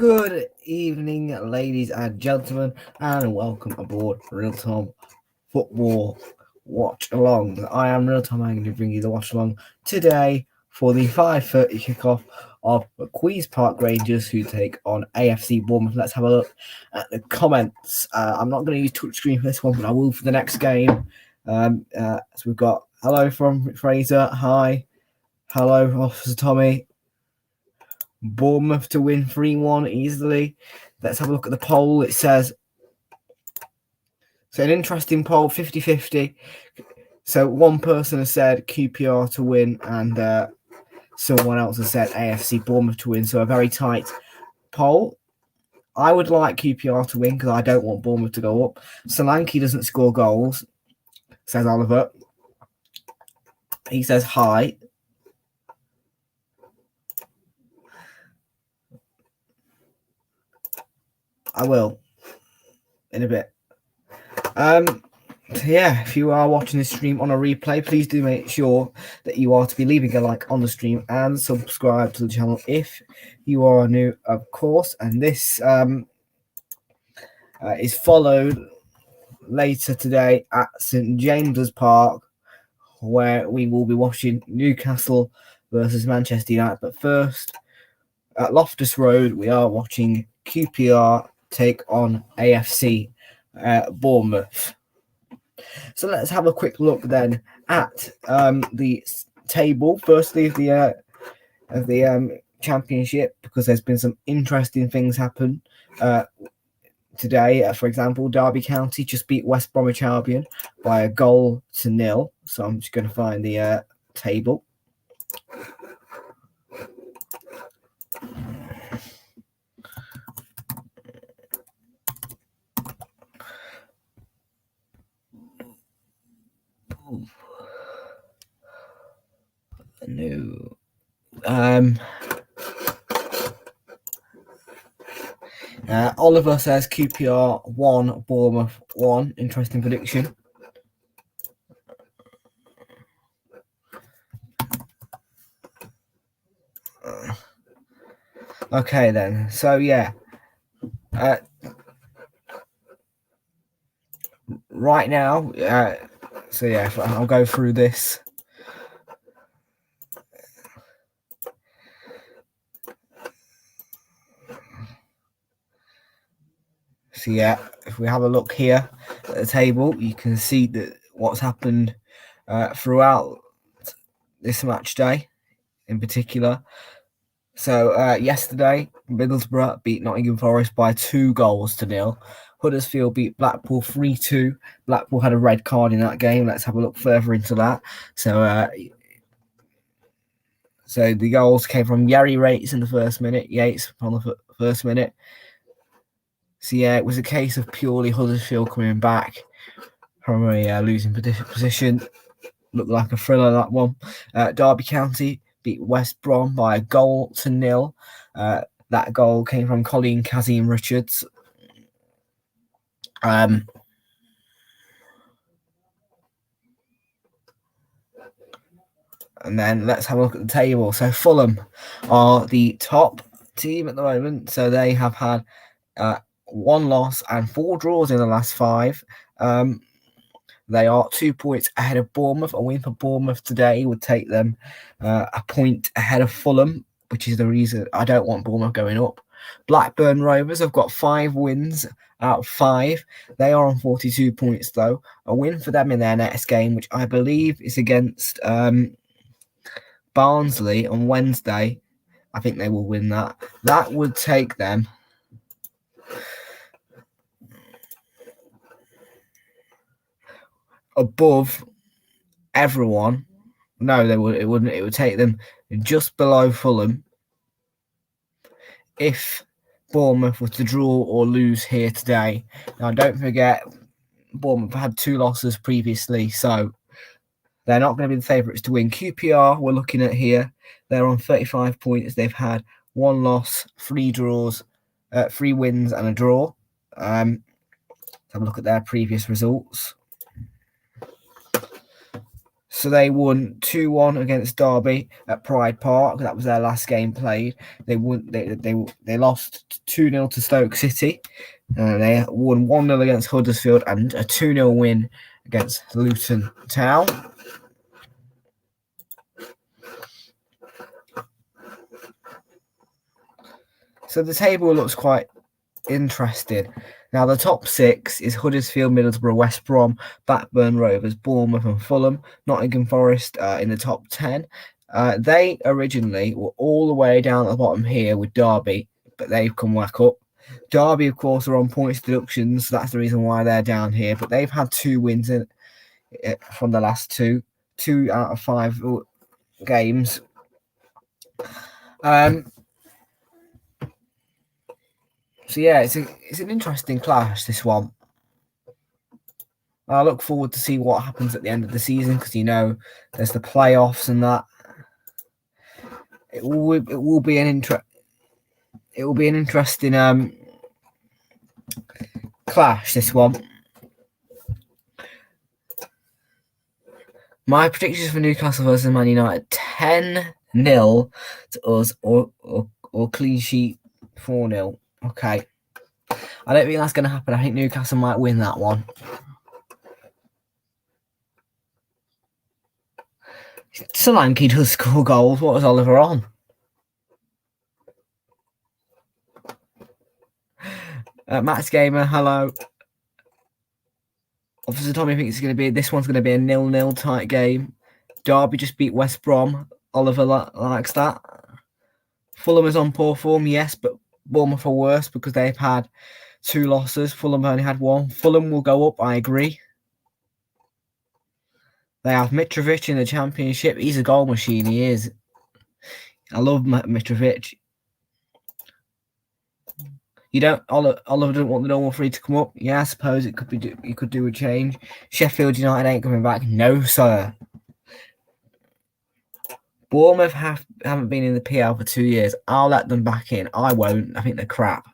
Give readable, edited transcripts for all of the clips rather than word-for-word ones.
Good evening, ladies and gentlemen, and welcome aboard Realltom Football Watch Along. I am Realltom. I'm going to bring you the watch along today for the 5:30 kickoff of Queen's Park Rangers, who take on AFC Bournemouth. Let's have a look at the comments. I'm not going to use touchscreen for this one, but I will for the next game. So we've got hello from Frazer. Hi. Hello, Officer Tommy. Bournemouth to win 3-1 easily. Let's have a look at the poll. It says, so an interesting poll, 50-50. So one person has said QPR to win, and someone else has said AFC Bournemouth to win. So a very tight poll. I would like QPR to win because I don't want Bournemouth to go up. Solanke doesn't score goals, says Oliver. He says hi. I will in a bit. Yeah, if you are watching this stream on a replay, please do make sure that you are to be leaving a like on the stream and subscribe to the channel if you are new, of course. And this is followed later today at St James's Park, where we will be watching Newcastle versus Manchester United. But first, at Loftus Road, we are watching QPR take on AFC Bournemouth. So let's have a quick look then at the table. Firstly, of the championship, because there's been some interesting things happen today. For example, Derby County just beat West Bromwich Albion by 1-0. So I'm just going to find the table. No. Oliver says QPR 1, Bournemouth 1. Interesting prediction. Okay then. So yeah. Right now, so yeah, I'll go through this. So yeah, if we have a look here at the table, you can see that what's happened throughout this match day in particular. So yesterday, Middlesbrough beat Nottingham Forest by 2-0. Huddersfield beat Blackpool 3-2. Blackpool had a red card in that game. Let's have a look further into that. So the goals came from Yari Yates in the first minute. Yates on the first minute. So yeah, it was a case of purely Huddersfield coming back from a losing position. Looked like a thriller, that one. Derby County beat West Brom by 1-0. That goal came from Colleen Kazim Richards. And then let's have a look at the table. So Fulham are the top team at the moment. So they have had 1 loss and 4 draws in the last 5. They are 2 points ahead of Bournemouth. A win for Bournemouth today would take them a point ahead of Fulham, which is the reason I don't want Bournemouth going up. Blackburn Rovers have got 5 wins out of 5. They are on 42 points, though. A win for them in their next game, which I believe is against Barnsley on Wednesday. I think they will win that. That would take them above everyone. No, it wouldn't. It would take them just below Fulham if Bournemouth were to draw or lose here today. Now, don't forget, Bournemouth had 2 losses previously, so they're not going to be the favourites to win. QPR, we're looking at here, they're on 35 points. They've had 1 loss, 3 draws, 3 wins and a draw. Let's have a look at their previous results. So they won 2-1 against Derby at Pride Park. That was their last game played. They lost 2-0 to Stoke City. They won 1-0 against Huddersfield and a 2-0 win against Luton Town. So the table looks quite interesting. Now, the top 6 is Huddersfield, Middlesbrough, West Brom, Blackburn Rovers, Bournemouth and Fulham. Nottingham Forest in the top 10. They originally were all the way down at the bottom here with Derby, but they've come back up. Derby, of course, are on points deductions, so that's the reason why they're down here. But they've had 2 wins from the last 2 out of 5 games. So yeah, it's an interesting clash, this one. I look forward to see what happens at the end of the season because there's the playoffs and that. It will be an interesting clash, this one. My predictions for Newcastle versus Man United: 10-0 to us, or clean sheet 4-0. Okay. I don't think that's going to happen. I think Newcastle might win that one. Solanke does score goals. What was Oliver on? Max Gamer, hello. Officer Tommy thinks this one's going to be a 0-0 tight game. Derby just beat West Brom. Oliver likes that. Fulham is on poor form, yes, but Bournemouth are worse because they've had 2 losses. Fulham only had 1. Fulham will go up, I agree. They have Mitrovic in the Championship. He's a goal machine, he is. I love Mitrovic. Oliver doesn't want the normal 3 to come up. Yeah, I suppose it could be. You could do a change. Sheffield United ain't coming back. No, sir. Bournemouth haven't been in the PL for 2 years. I'll let them back in. I won't. I think they're crap.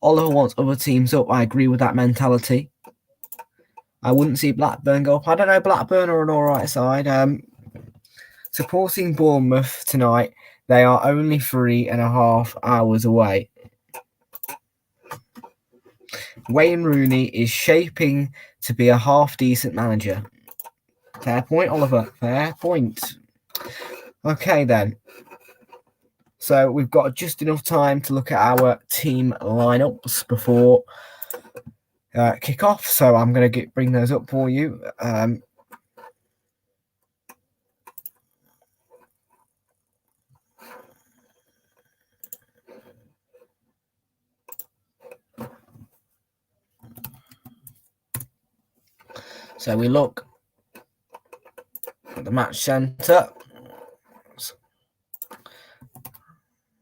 Oliver wants other teams up. I agree with that mentality. I wouldn't see Blackburn go up. I don't know. Blackburn are an alright side. Supporting Bournemouth tonight. They are only 3.5 hours away. Wayne Rooney is shaping to be a half-decent manager. Fair point, Oliver. Fair point. Okay, then. So we've got just enough time to look at our team lineups before kick-off. So I'm going to bring those up for you. So we look at the match centre.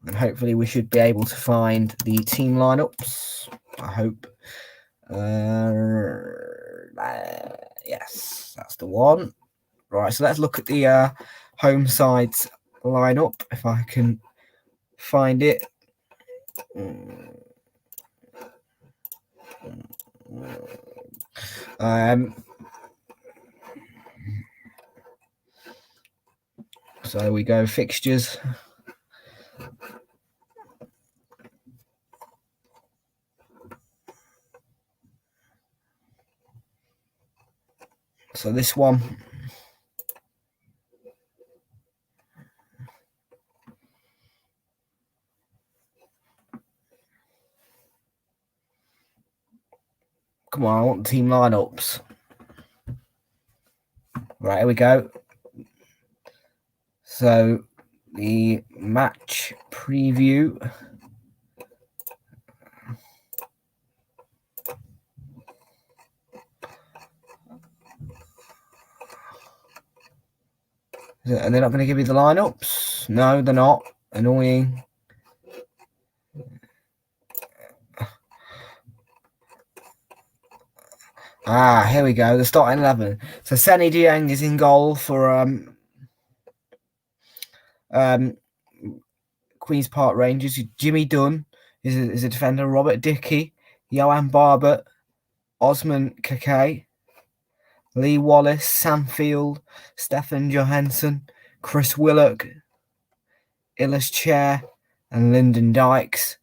And hopefully we should be able to find the team lineups. I hope. Yes, that's the one. Right, so let's look at the home side's lineup, if I can find it. So we go fixtures. So this one. Come on, I want the team lineups. Right, here we go. So the match preview. And they're not going to give you the lineups? No, they're not. Annoying. Here we go. The starting 11. So Seny Dieng is in goal for Queen's Park Rangers. Jimmy Dunn is a defender. Robert Dickey, Johan Barber, Osman Kakay, Lee Wallace, Sam Field, Stefan Johansson, Chris Willock, Illis Chair, and Lyndon Dykes.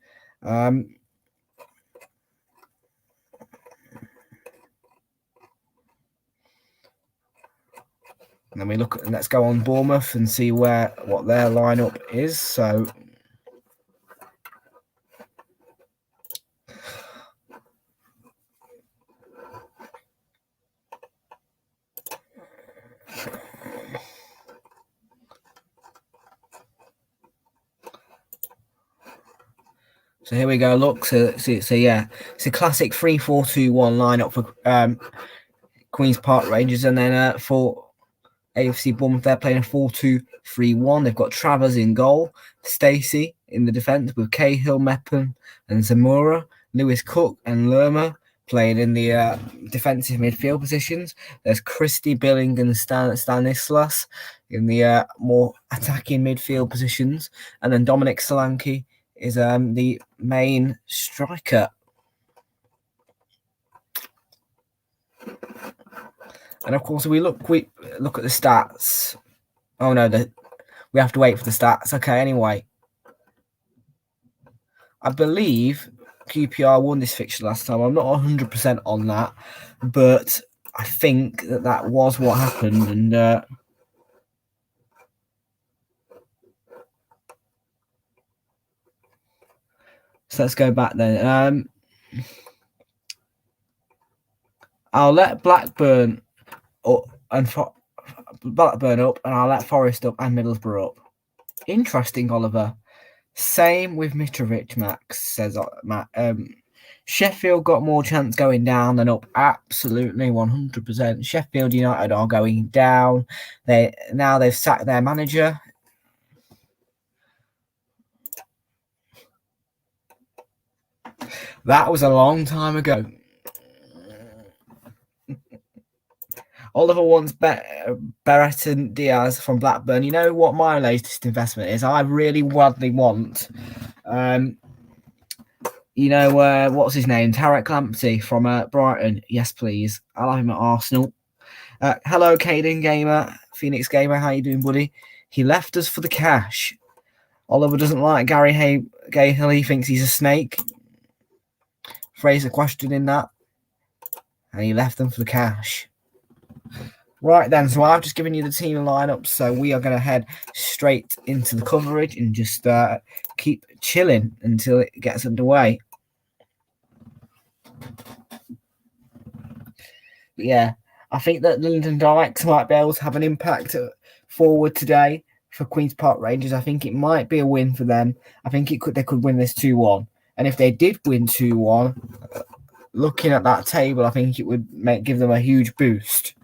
Then we look. Let's go on Bournemouth and see what their lineup is. So here we go. Look, so yeah, it's a classic 3-4-2-1 lineup for Queen's Park Rangers, and then for AFC Bournemouth, they're playing a 4-2-3-1. They've got Travers in goal, Stacey in the defence with Cahill, Meppen, and Zamora, Lewis Cook and Lerma playing in the defensive midfield positions. There's Christie, Billing, and Stanislas in the more attacking midfield positions, and then Dominic Solanke is the main striker. And of course, we look at the stats. Oh no, we have to wait for the stats. Okay, anyway, I believe QPR won this fixture last time. I'm not 100% on that, but I think that was what happened. And so let's go back then. I'll let Blackburn up, and I'll let Forest up and Middlesbrough up. Interesting, Oliver. Same with Mitrovic, Max, says Matt. Sheffield got more chance going down than up. Absolutely, 100%. Sheffield United are going down. They've sacked their manager. That was a long time ago. Oliver wants Berreton Diaz from Blackburn. You know what my latest investment is? I really wildly want, what's his name? Tarek Lamptey from Brighton. Yes, please. I'll have him at Arsenal. Hello, Caden Gamer, Phoenix Gamer. How you doing, buddy? He left us for the cash. Oliver doesn't like Gary Cahill. He thinks he's a snake. Frazer questioning that. And he left them for the cash. Right then, so I've just given you the team lineup, so we are going to head straight into the coverage and just keep chilling until it gets underway. Yeah, I think that Lyndon Dykes might be able to have an impact forward today for Queen's Park Rangers. I think it might be a win for them. I think they could win this 2-1. And if they did win 2-1, looking at that table, I think it would give them a huge boost.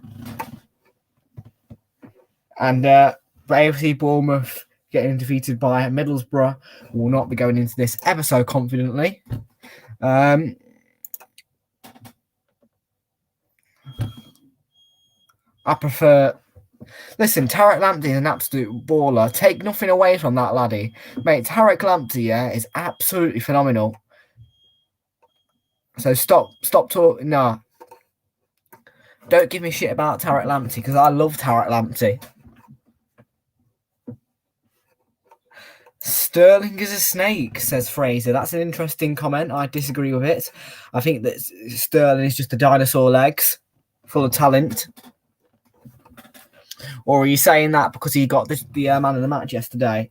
And AFC Bournemouth getting defeated by Middlesbrough will not be going into this ever so confidently. I prefer... Listen, Tarek Lamptey is an absolute baller. Take nothing away from that laddie. Mate, Tarek Lamptey, is absolutely phenomenal. So stop talking. Nah. Don't give me shit about Tarek Lamptey, because I love Tarek Lamptey. Sterling is a snake, says Frazer. That's an interesting comment. I disagree with it. I think that Sterling is just the dinosaur legs, full of talent. Or are you saying that because he got the man of the match yesterday?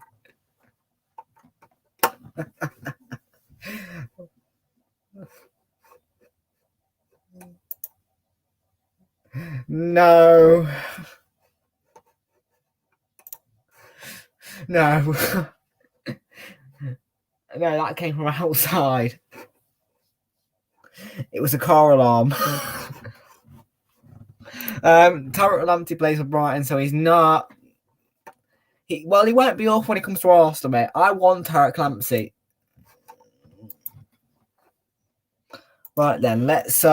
No. No. No, that came from outside. It was a car alarm. Tarek Lamptey plays for Brighton, so he's not... He won't be off when it comes to Arsenal, mate. I want Tarek Lamptey. Right then, let's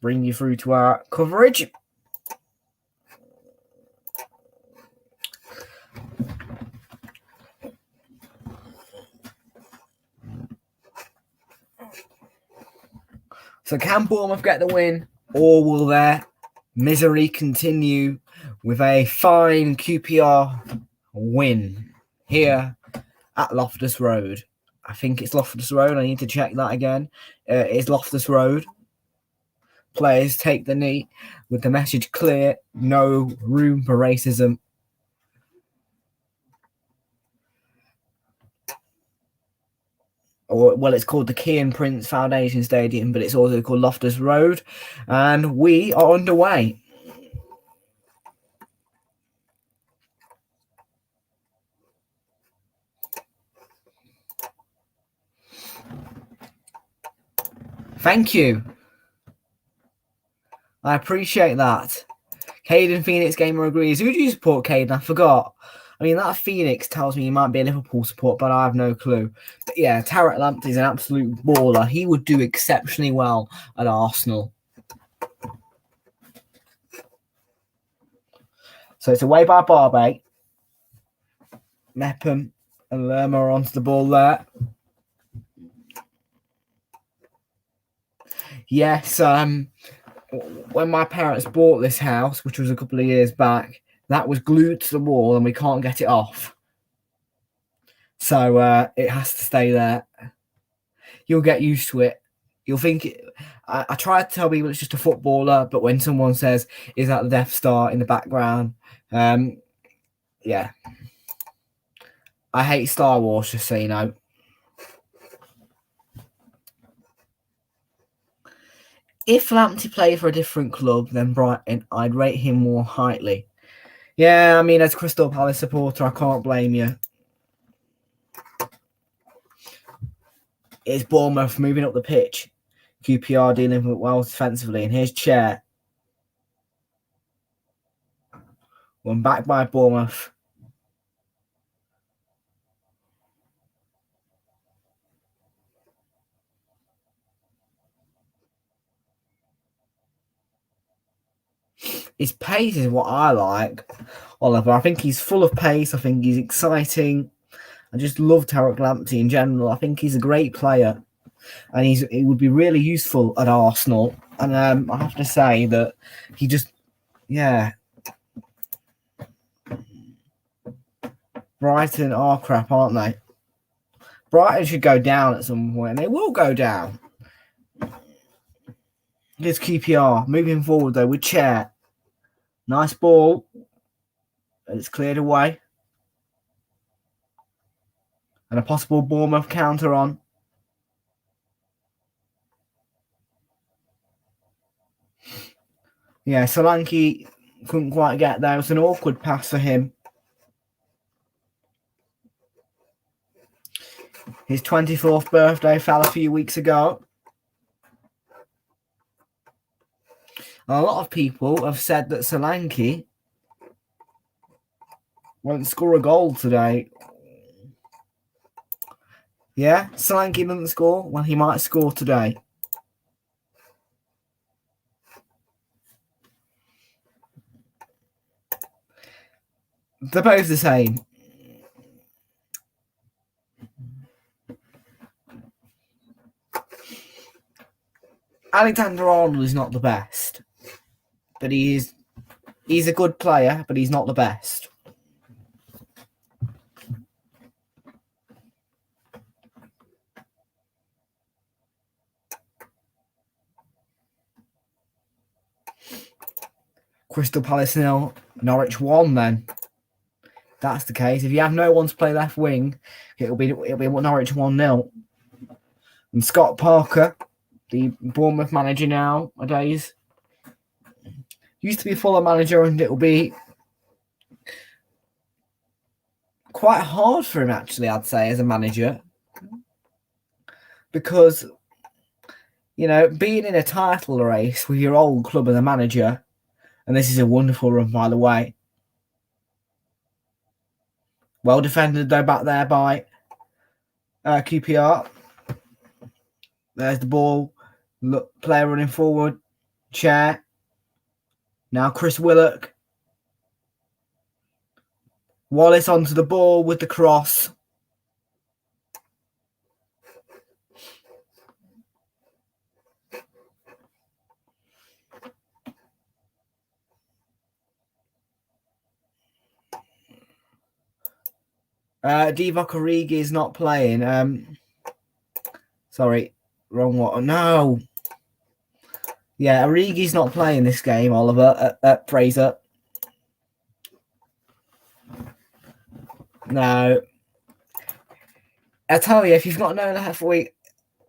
bring you through to our coverage. So can Bournemouth get the win or will their misery continue with a fine QPR win here at Loftus Road? I think it's Loftus Road. I need to check that again. It's Loftus Road. Players take the knee with the message clear: no room for racism. Or, well, it's called the Key & Prince Foundation Stadium, but it's also called Loftus Road. And we are underway. Thank you. I appreciate that. Caden Phoenix Gamer agrees. Who do you support, Caden? I forgot. I mean, that Phoenix tells me he might be a Liverpool support, but I have no clue. But yeah, Tarek Lamptey is an absolute baller. He would do exceptionally well at Arsenal. So it's away by Barbe. Mepham and Lerma are onto the ball there. Yes, when my parents bought this house, which was a couple of years back, that was glued to the wall and we can't get it off. So it has to stay there. You'll get used to it. You'll think... I try to tell people it's just a footballer, but when someone says, is that the Death Star in the background? Yeah. I hate Star Wars, just so you know. If Lamptey played for a different club than Brighton, I'd rate him more highly. Yeah, I mean, as a Crystal Palace supporter, I can't blame you. It's Bournemouth moving up the pitch. QPR dealing with well defensively. And here's Chair. One back by Bournemouth. His pace is what I like, Oliver. I think he's full of pace. I think he's exciting. I just love Tarek Lamptey in general. I think he's a great player. And he would be really useful at Arsenal. And I have to say that he just... Yeah. Brighton are crap, aren't they? Brighton should go down at some point. And they will go down. Here's QPR. Moving forward, though, with Chair. Nice ball. And it's cleared away. And a possible Bournemouth counter on. Yeah, Solanke couldn't quite get there. It was an awkward pass for him. His 24th birthday fell a few weeks ago. A lot of people have said that Solanke won't score a goal today. Yeah, Solanke doesn't score. Well, he might score today. They're both the same. Alexander-Arnold is not the best. But he's a good player, but he's not the best. Crystal Palace 0, Norwich 1 then. That's the case. If you have no one to play left wing, it'll be Norwich 1-0. And Scott Parker, the Bournemouth manager nowadays, used to be a Fulham manager, and it'll be quite hard for him, actually, I'd say, as a manager. Because, you know, being in a title race with your old club as a manager, and this is a wonderful run, by the way. Well defended, though, back there by QPR. There's the ball. Look, player running forward. Chair. Now Chris Willock. Wallace onto the ball with the cross. Divock Origi is not playing. Sorry, wrong one. No. Yeah, Origi's not playing this game, Oliver, at Frazer. No. I tell you, if you've got no left week,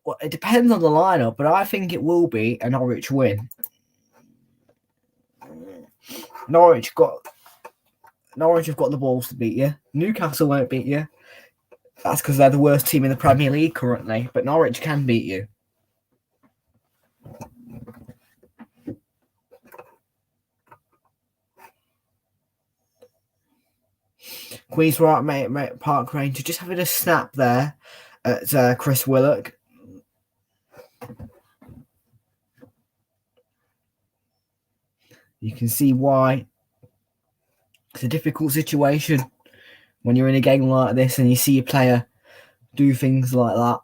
well, it depends on the lineup, but I think it will be a Norwich win. Norwich have got the balls to beat you. Newcastle won't beat you. That's because they're the worst team in the Premier League currently, but Norwich can beat you. Queen's Park Rangers just having a snap there at Chris Willock. You can see why. It's a difficult situation when you're in a game like this and you see a player do things like that.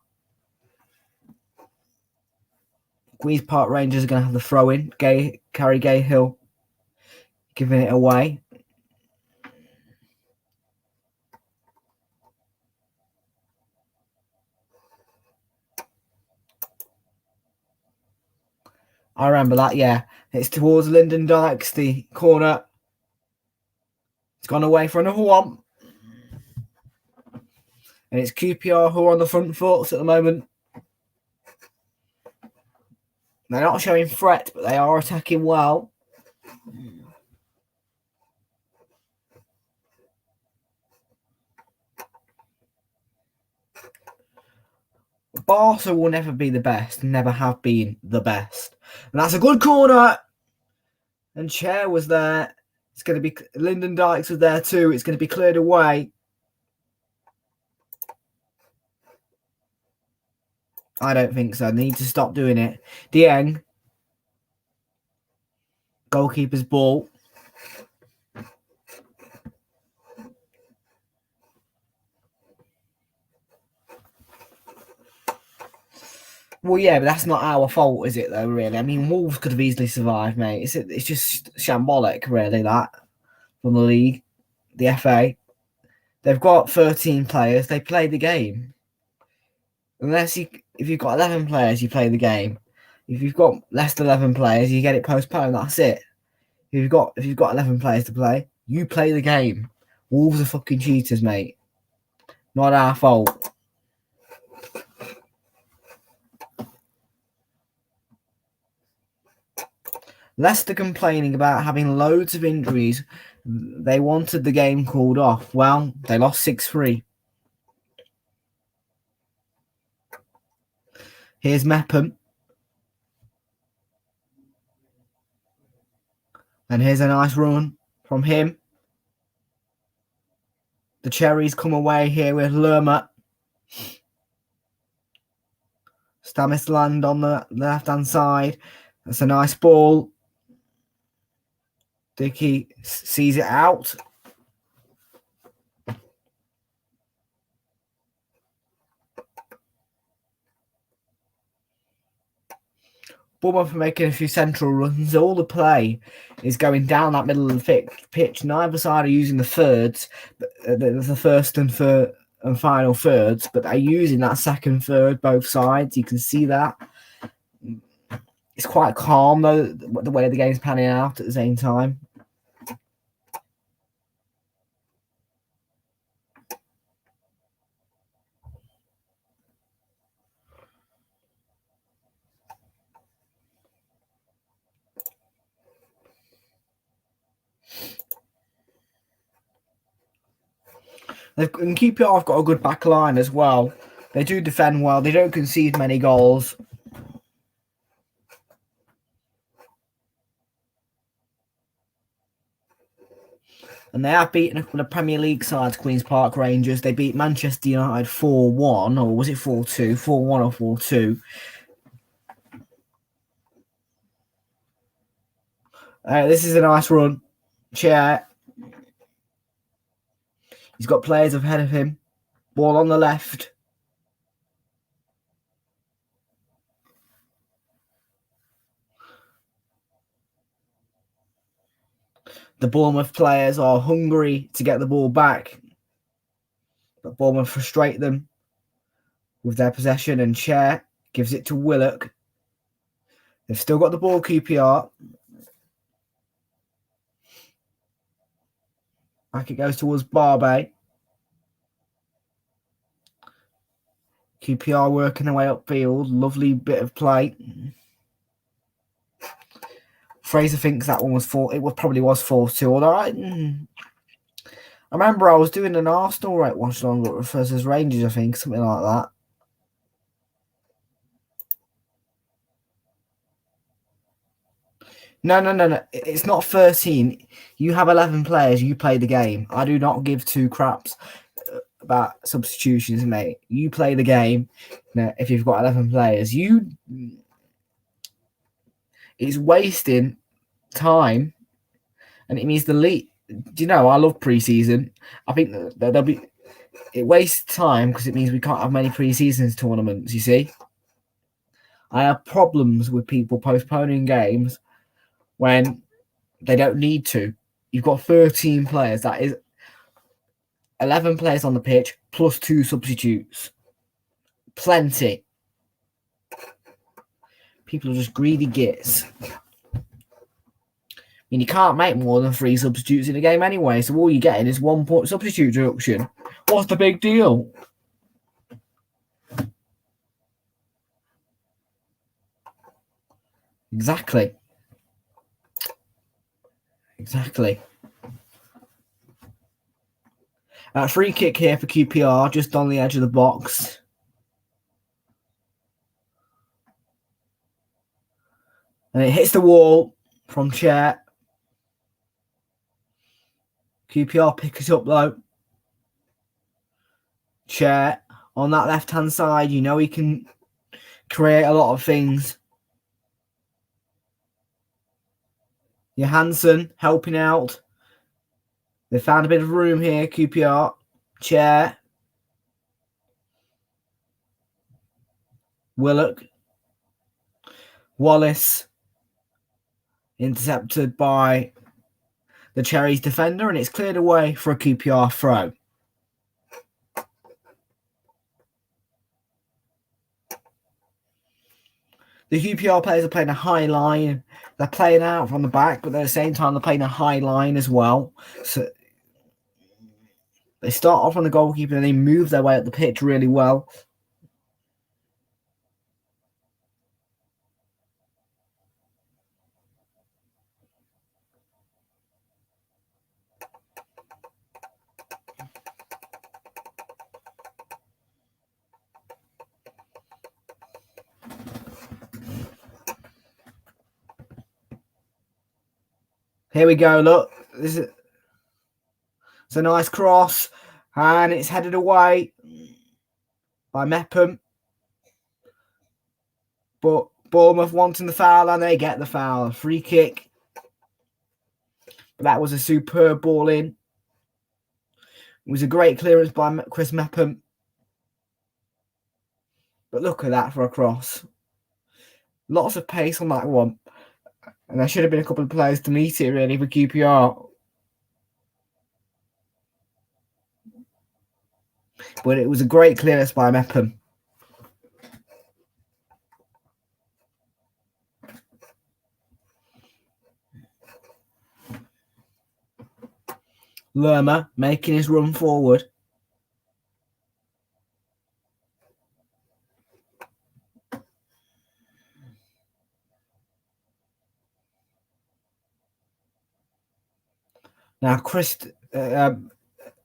Queen's Park Rangers are going to have the throw in. Carrie Cahill giving it away. I remember that, yeah. It's towards Lyndon Dykes, the corner. It's gone away for another one. And it's QPR who are on the front foot at the moment. They're not showing threat, but they are attacking well. Barca will never be the best, never have been the best. And that's a good corner. And Chair was there. It's going to be Lyndon Dykes was there too. It's going to be cleared away. I don't think so. They need to stop doing it. Dieng. Goalkeeper's ball. Well, yeah, but that's not our fault, is it, though, really? I mean, Wolves could have easily survived, mate. It's just shambolic, really, that, from the league, the FA. They've got 13 players. They play the game. If you've got 11 players, you play the game. If you've got less than 11 players, you get it postponed. That's it. If you've got 11 players to play, you play the game. Wolves are fucking cheaters, mate. Not our fault. Leicester complaining about having loads of injuries. They wanted the game called off. Well, they lost 6-3. Here's Mepham. And here's a nice run from him. The Cherries come away here with Lerma. Stamisland on the left-hand side. That's a nice ball. Dickey sees it out. Bournemouth are making a few central runs. All the play is going down that middle of the pitch. Neither side are using the thirds, the first and final thirds, but they're using that second third, both sides. You can see that. It's quite calm, though, the way the game's panning out at the same time. And QPR have got a good back line as well. They do defend well. They don't concede many goals. And they have beaten a couple of Premier League sides, Queen's Park Rangers. They beat Manchester United 4-1, or was it 4-2? 4-1 or 4-2. This is a nice run. Chair. He's got players ahead of him. Ball on the left. The Bournemouth players are hungry to get the ball back. But Bournemouth frustrate them with their possession, and Chair gives it to Willock. They've still got the ball, QPR. Back it goes towards Barbe. QPR working their way upfield. Lovely bit of play. Frazer thinks that one was 4. It probably was 4-2. Although I remember I was doing an Arsenal watch along versus Rangers, I think, something like that. No. It's not 13. You have 11 players. You play the game. I do not give two craps about substitutions, mate. You play the game. Now, if you've got 11 players, it's wasting time, and it means the league. Do you know? I love preseason. I think that there'll be. It wastes time because it means we can't have many preseasons tournaments. You see, I have problems with people postponing games when they don't need to. You've got 13 players. That is 11 players on the pitch plus 2 substitutes. Plenty. People are just greedy gits. I mean, you can't make more than 3 substitutes in a game anyway, so all you're getting is 1 point substitute deduction. What's the big deal? Exactly. Free kick here for QPR, just on the edge of the box. And it hits the wall from Chair. QPR pick it up though. Chair on that left-hand side, you know he can create a lot of things. Johansson helping out. They found a bit of room here, QPR. Chair. Willock. Wallace. Intercepted by the Cherries defender, and it's cleared away for a QPR throw. The QPR players are playing a high line. They're playing out from the back, but at the same time, they're playing a high line as well. So they start off on the goalkeeper and they move their way up the pitch really well. Here we go, look. It's a nice cross, and it's headed away by Mepham. But Bournemouth wanting the foul, and they get the foul. Free kick. But that was a superb ball in. It was a great clearance by Chris Mepham. But look at that for a cross. Lots of pace on that one. And there should have been a couple of players to meet it, really, for QPR. But it was a great clearance by Mepham. Lerma making his run forward. Now, QPR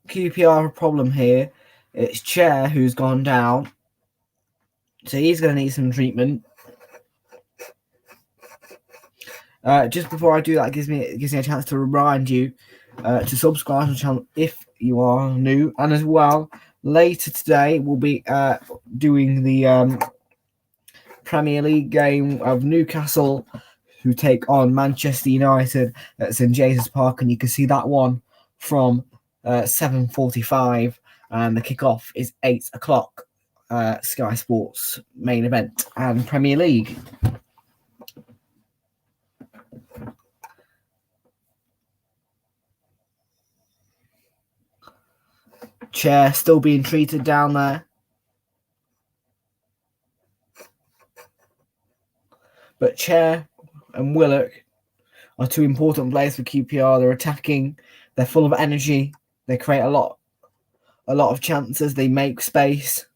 have a problem here. It's Chair who's gone down. So he's going to need some treatment. Just before I do that, it gives me a chance to remind you to subscribe to the channel if you are new. And as well, later today, we'll be doing the Premier League game of Newcastle, who take on Manchester United at St James's Park. And you can see that one from 7:45. And the kickoff is 8 o'clock. Sky Sports main event and Premier League. Chair still being treated down there. But Chair and Willock are two important players for QPR. They're attacking. They're full of energy. They create a lot of chances. They make space.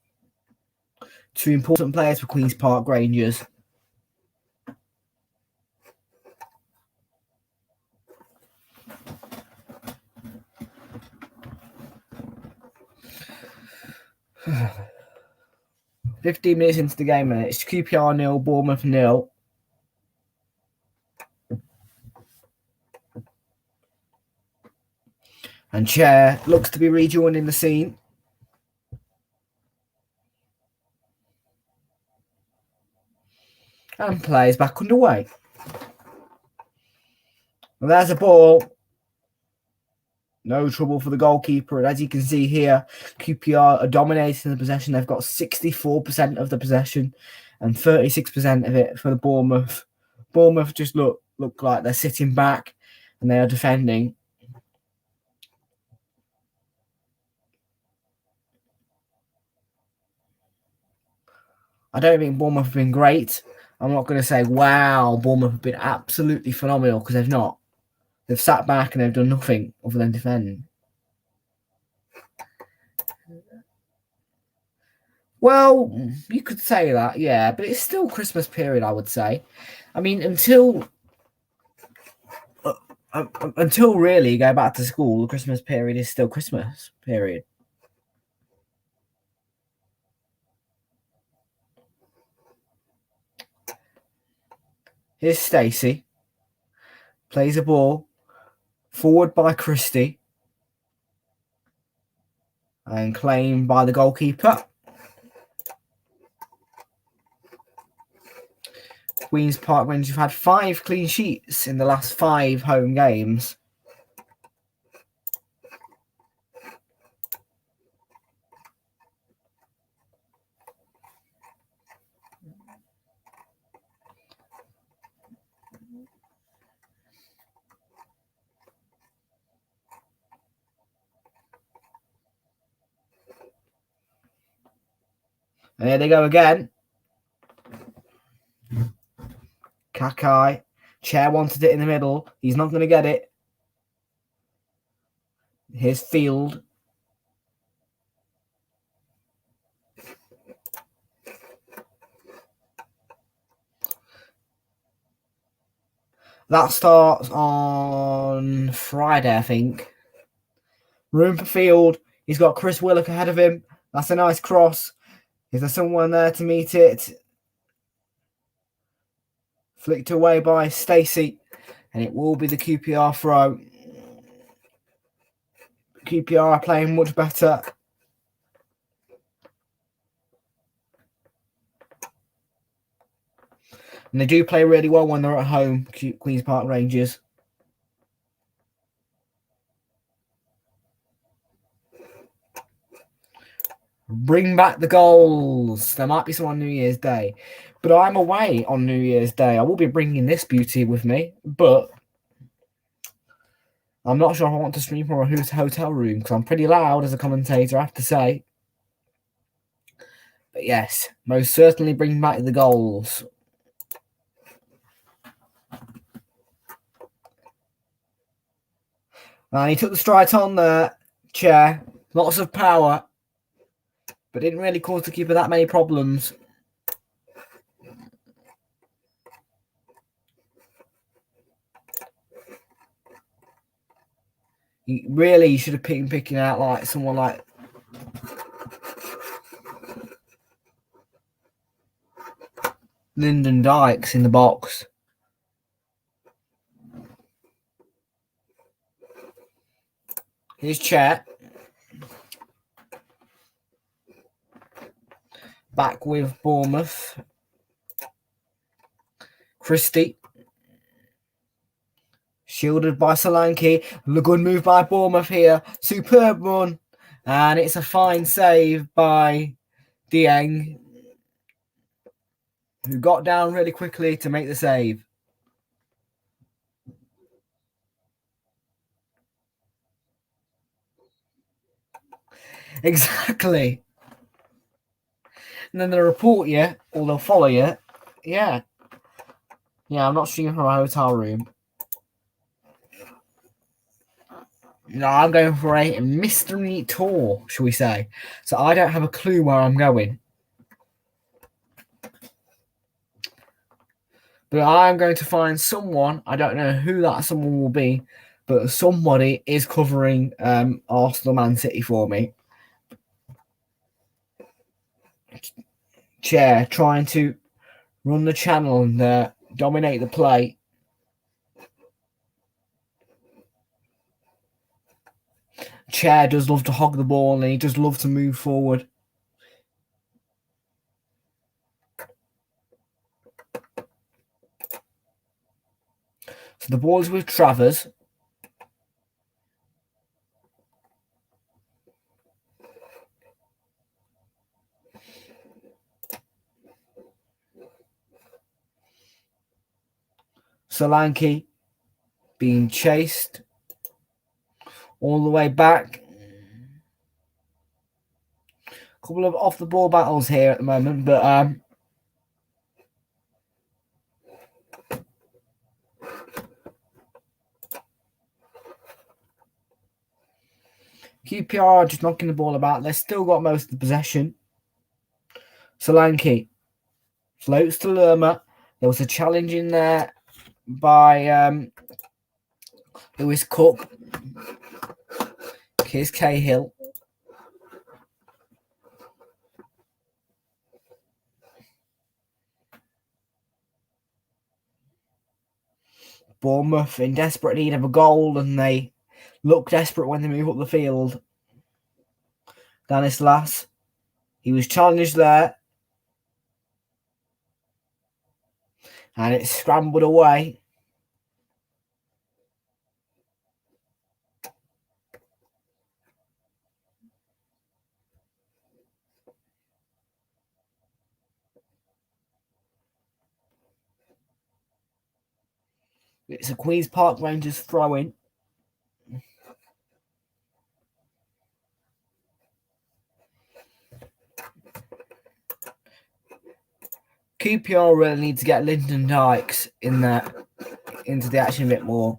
Two important players for Queen's Park Rangers. "15 minutes into the game, and it's QPR 0, Bournemouth 0. And Chair looks to be rejoining the scene. And play is back underway. And there's a ball. No trouble for the goalkeeper. And as you can see here, QPR are dominating the possession. They've got 64% of the possession and 36% of it for the Bournemouth. Bournemouth just look like they're sitting back and they are defending. I don't think Bournemouth have been great. I'm not going to say, wow, Bournemouth have been absolutely phenomenal, because they've not. They've sat back and they've done nothing other than defend. Well, you could say that, yeah, but it's still Christmas period, I would say. I mean, until really you go back to school, the Christmas period is still Christmas period. Here's Stacey. Plays a ball. Forward by Christie. And claimed by the goalkeeper. Queen's Park Rangers have had 5 clean sheets in the last 5 home games. And here they go again. Kakai. Chair wanted it in the middle. He's not going to get it. Here's Field. That starts on Friday, I think. Room for Field. He's got Chris Willock ahead of him. That's a nice cross. Is there someone there to meet it? Flicked away by Stacey. And it will be the QPR throw. QPR are playing much better. And they do play really well when they're at home, Queen's Park Rangers. Bring back the goals. There might be some on New Year's Day. But I'm away on New Year's Day. I will be bringing this beauty with me. But I'm not sure if I want to stream from a hotel room, because I'm pretty loud as a commentator, I have to say. But yes, most certainly bring back the goals. And he took the strike on there, Chair. Lots of power. But didn't really cause the keeper that many problems. He should have been picking out like someone like Lyndon Dykes in the box. Here's Chair. Back with Bournemouth. Christie. Shielded by Solanke. A good move by Bournemouth here. Superb run. And it's a fine save by Dieng, who got down really quickly to make the save. Exactly. And then they'll report you, or they'll follow you. Yeah. Yeah, I'm not streaming from a hotel room. No, I'm going for a mystery tour, shall we say. So I don't have a clue where I'm going. But I'm going to find someone, I don't know who that someone will be, but somebody is covering Arsenal Man City for me. Chair trying to run the channel and dominate the play. Chair does love to hog the ball and he does love to move forward. So the ball is with Travers. Solanke being chased all the way back. A couple of off the ball battles here at the moment, but QPR just knocking the ball about. They've still got most of the possession. Solanke floats to Lerma. There was a challenge in there by Lewis Cook. Here's Cahill. Bournemouth in desperate need of a goal, and they look desperate when they move up the field. Danislas, he was challenged there, and it's scrambled away. It's a Queen's Park Rangers throw-in. QPR really need to get Lyndon Dykes in there into the action a bit more.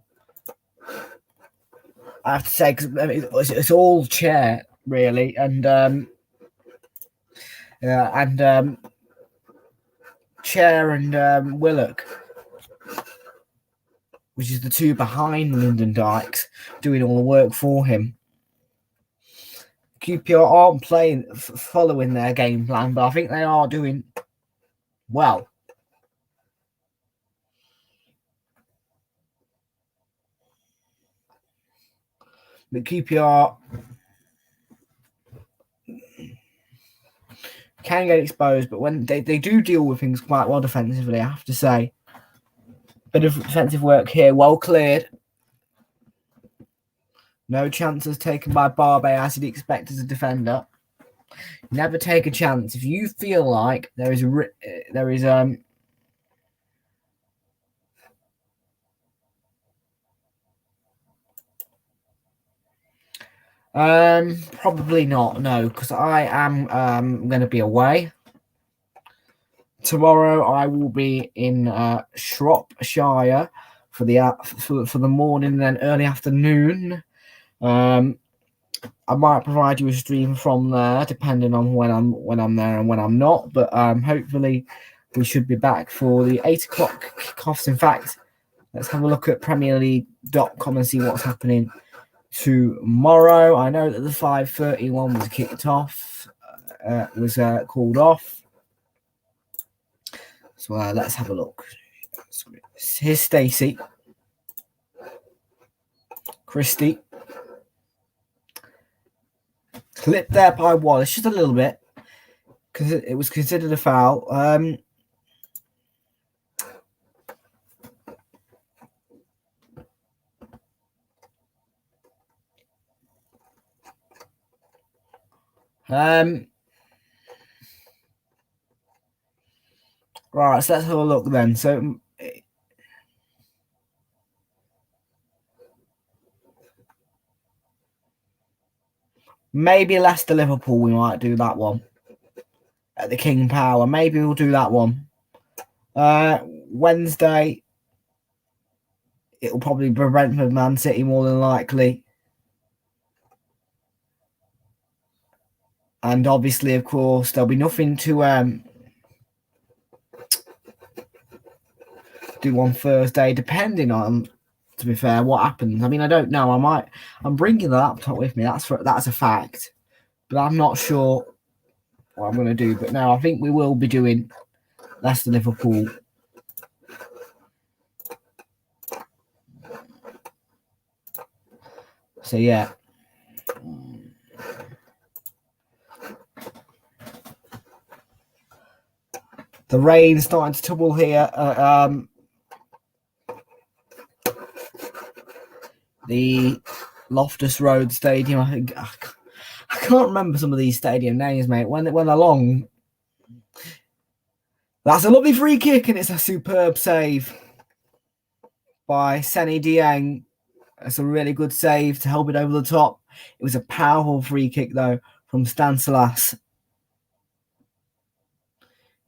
I have to say, because it's all Chair really, and Chair and Willock, which is the two behind Lyndon Dykes, doing all the work for him. QPR aren't following their game plan, but I think they are doing well. But QPR can get exposed, but when they do deal with things quite well defensively, I have to say. Bit of defensive work here, well cleared. No chances taken by Barbe as you'd expect as a defender. Never take a chance. If you feel like there is probably not, no, because I am going to be away. Tomorrow I will be in Shropshire for the morning and then early afternoon. I might provide you a stream from there, depending on when I'm there and when I'm not. But hopefully we should be back for the 8 o'clock kickoffs. In fact, let's have a look at PremierLeague.com and see what's happening tomorrow. I know that the 5:30 one was kicked off, was called off. So let's have a look. Here's Stacey, Christie. Clipped there by Wallace, just a little bit, because it was considered a foul. Right, so let's have a look then. So Maybe Leicester Liverpool, we might do that one at the King Power. Maybe we'll do that one. Wednesday, it'll probably be Brentford Man City more than likely. And obviously, of course, there'll be nothing to do on Thursday, depending on, to be fair, what happens. I mean, I don't know. I'm bringing the laptop with me. That's a fact. But I'm not sure what I'm going to do. But no, I think we will be doing Leicester Liverpool. So yeah. The rain's starting to tumble here. The Loftus Road Stadium. I can't remember some of these stadium names, mate. When they're long. That's a lovely free kick, and it's a superb save by Seny Dieng. That's a really good save to help it over the top. It was a powerful free kick, though, from Stanislas.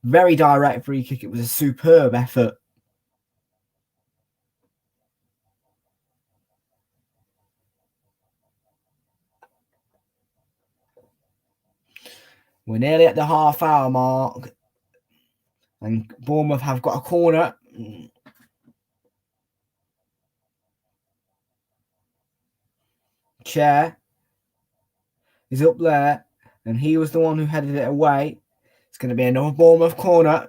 Very direct free kick. It was a superb effort. We're nearly at the half-hour mark. And Bournemouth have got a corner. Chair is up there. And he was the one who headed it away. It's going to be another Bournemouth corner.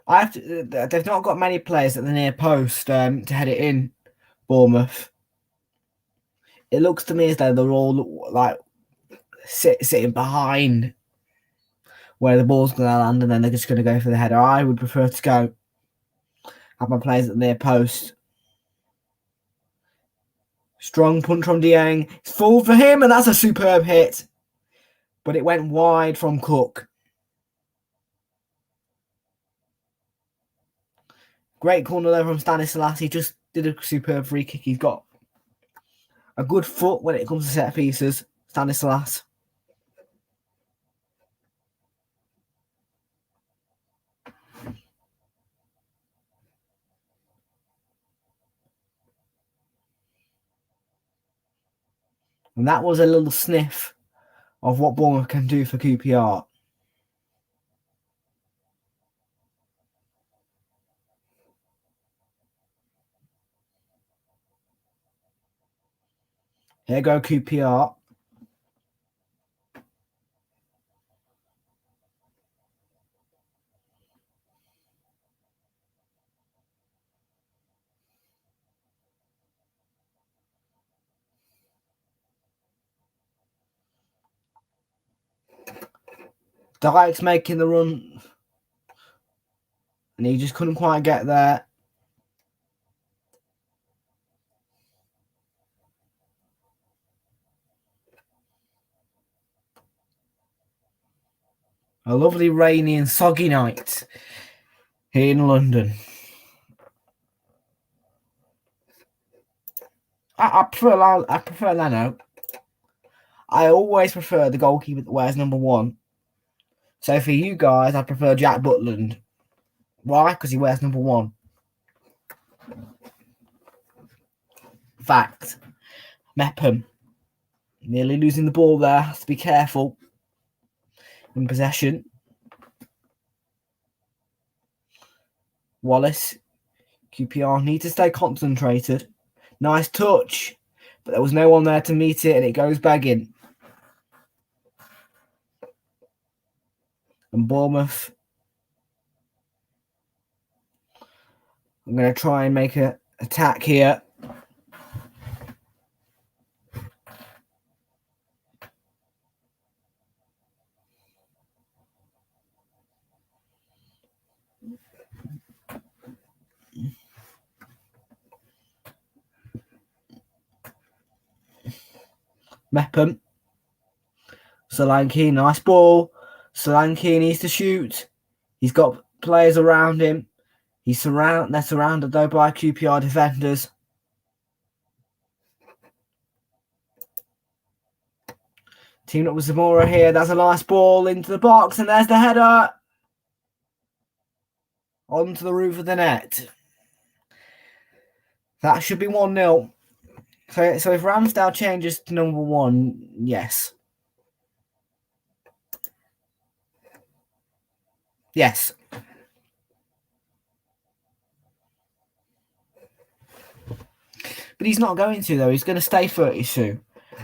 They've not got many players at the near post to head it in, Bournemouth. It looks to me as though they're all like sitting behind where the ball's going to land, and then they're just going to go for the header. I would prefer to go have my players at the near post. Strong punch from Dieng. It's full for him, and that's a superb hit. But it went wide from Cook. Great corner there from Stanislas. He just did a superb free kick. He's got a good foot when it comes to set pieces, Stanislas. And that was a little sniff of what Bournemouth can do for QPR. Here go QPR. Dijk's making the run. And he just couldn't quite get there. A lovely rainy and soggy night here in London. I prefer Leno. I always prefer the goalkeeper that wears number 1. So for you guys, I prefer Jack Butland. Why? Because he wears number 1. Fact. Mepham. Nearly losing the ball there. Has to be careful in possession. Wallace. QPR need to stay concentrated. Nice touch. But there was no one there to meet it, and it goes back in. And Bournemouth. I'm going to try and make an attack here. Mepham. Solanke, nice ball. Solanke needs to shoot. He's got players around him. They're surrounded though by QPR defenders. Teamed up with Zamora here. That's a nice ball into the box, and there's the header onto the roof of the net. That should be 1-0. So if Ramsdale changes to number 1, yes. Yes. But he's not going to, though. He's going to stay 32.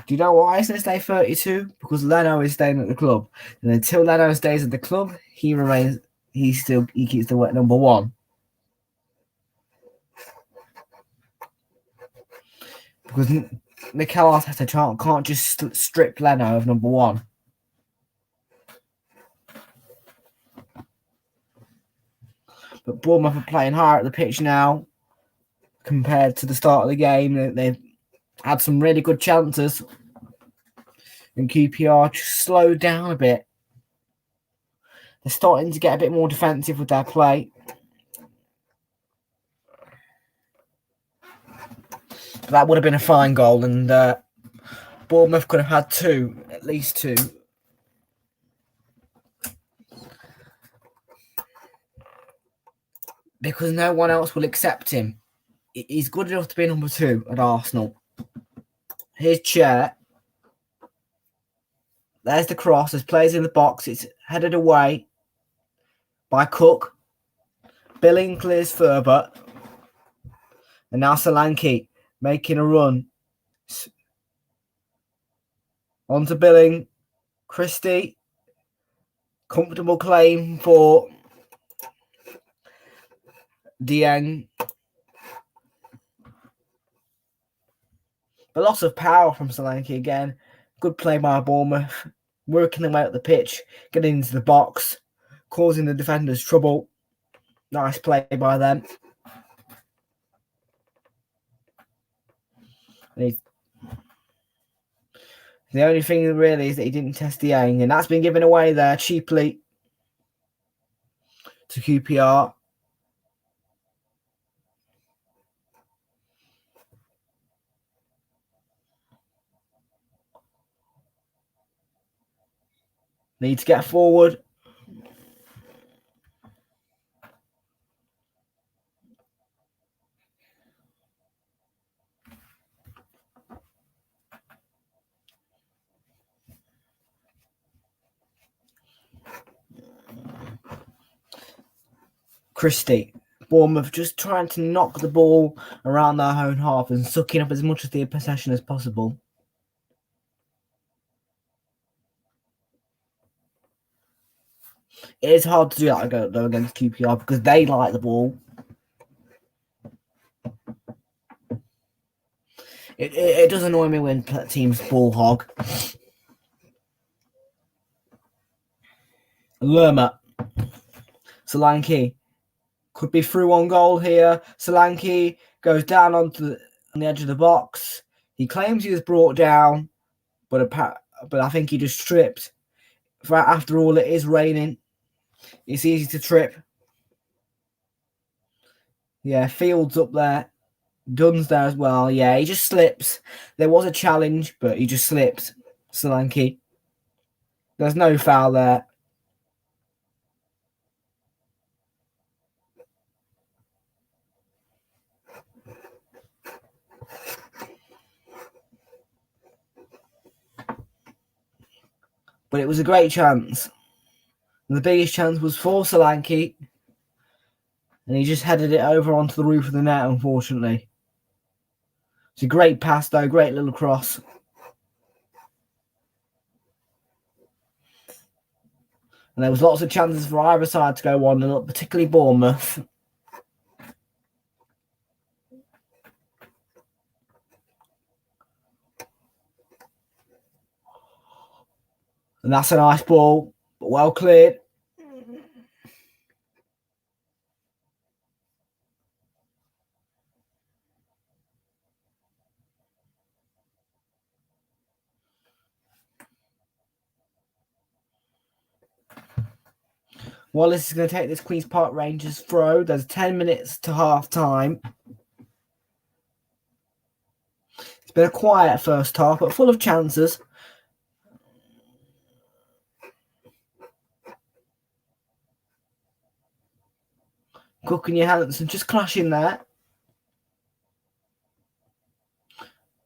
Do you know why he's going to stay 32? Because Leno is staying at the club. And until Leno stays at the club, he keeps the wet number 1. Because Mikel Arteta can't just strip Leno of number 1. But Bournemouth are playing higher at the pitch now compared to the start of the game. They've had some really good chances. And QPR just slowed down a bit. They're starting to get a bit more defensive with their play. That would have been a fine goal, and Bournemouth could have had 2, at least 2. Because no one else will accept him. He's good enough to be number 2 at Arsenal. Here's Chair. There's the cross. There's players in the box. It's headed away by Cook. Billing clears Ferber. And now Solanke making a run. On to Billing. Christie. Comfortable claim for Dieng. But lots of power from Solanke again. Good play by Bournemouth. Working their way up the pitch. Getting into the box. Causing the defenders trouble. Nice play by them. The only thing really is that he didn't test Dieng. And that's been given away there cheaply to QPR. Need to get forward. Christie. Bournemouth just trying to knock the ball around their own half and sucking up as much of the possession as possible. It is hard to do that though against QPR because they like the ball. It does annoy me when teams ball hog. Lerma. Solanke. Could be through on goal here. Solanke goes down on the edge of the box. He claims he was brought down, but I think he just tripped. After all, it is raining. It's easy to trip. Yeah, Fields up there. Dunn's there as well. Yeah, he just slips. There was a challenge, but he just slipped. Solanke. There's no foul there. But it was a great chance. And the biggest chance was for Solanke. And he just headed it over onto the roof of the net, unfortunately. It's a great pass, though. Great little cross. And there was lots of chances for either side to go 1-0, particularly Bournemouth. And that's a nice ball, but well cleared. Wallace is going to take this Queen's Park Rangers throw. There's 10 minutes to half time. It's been a quiet first half, but full of chances. Cook and Johansson just clashing there.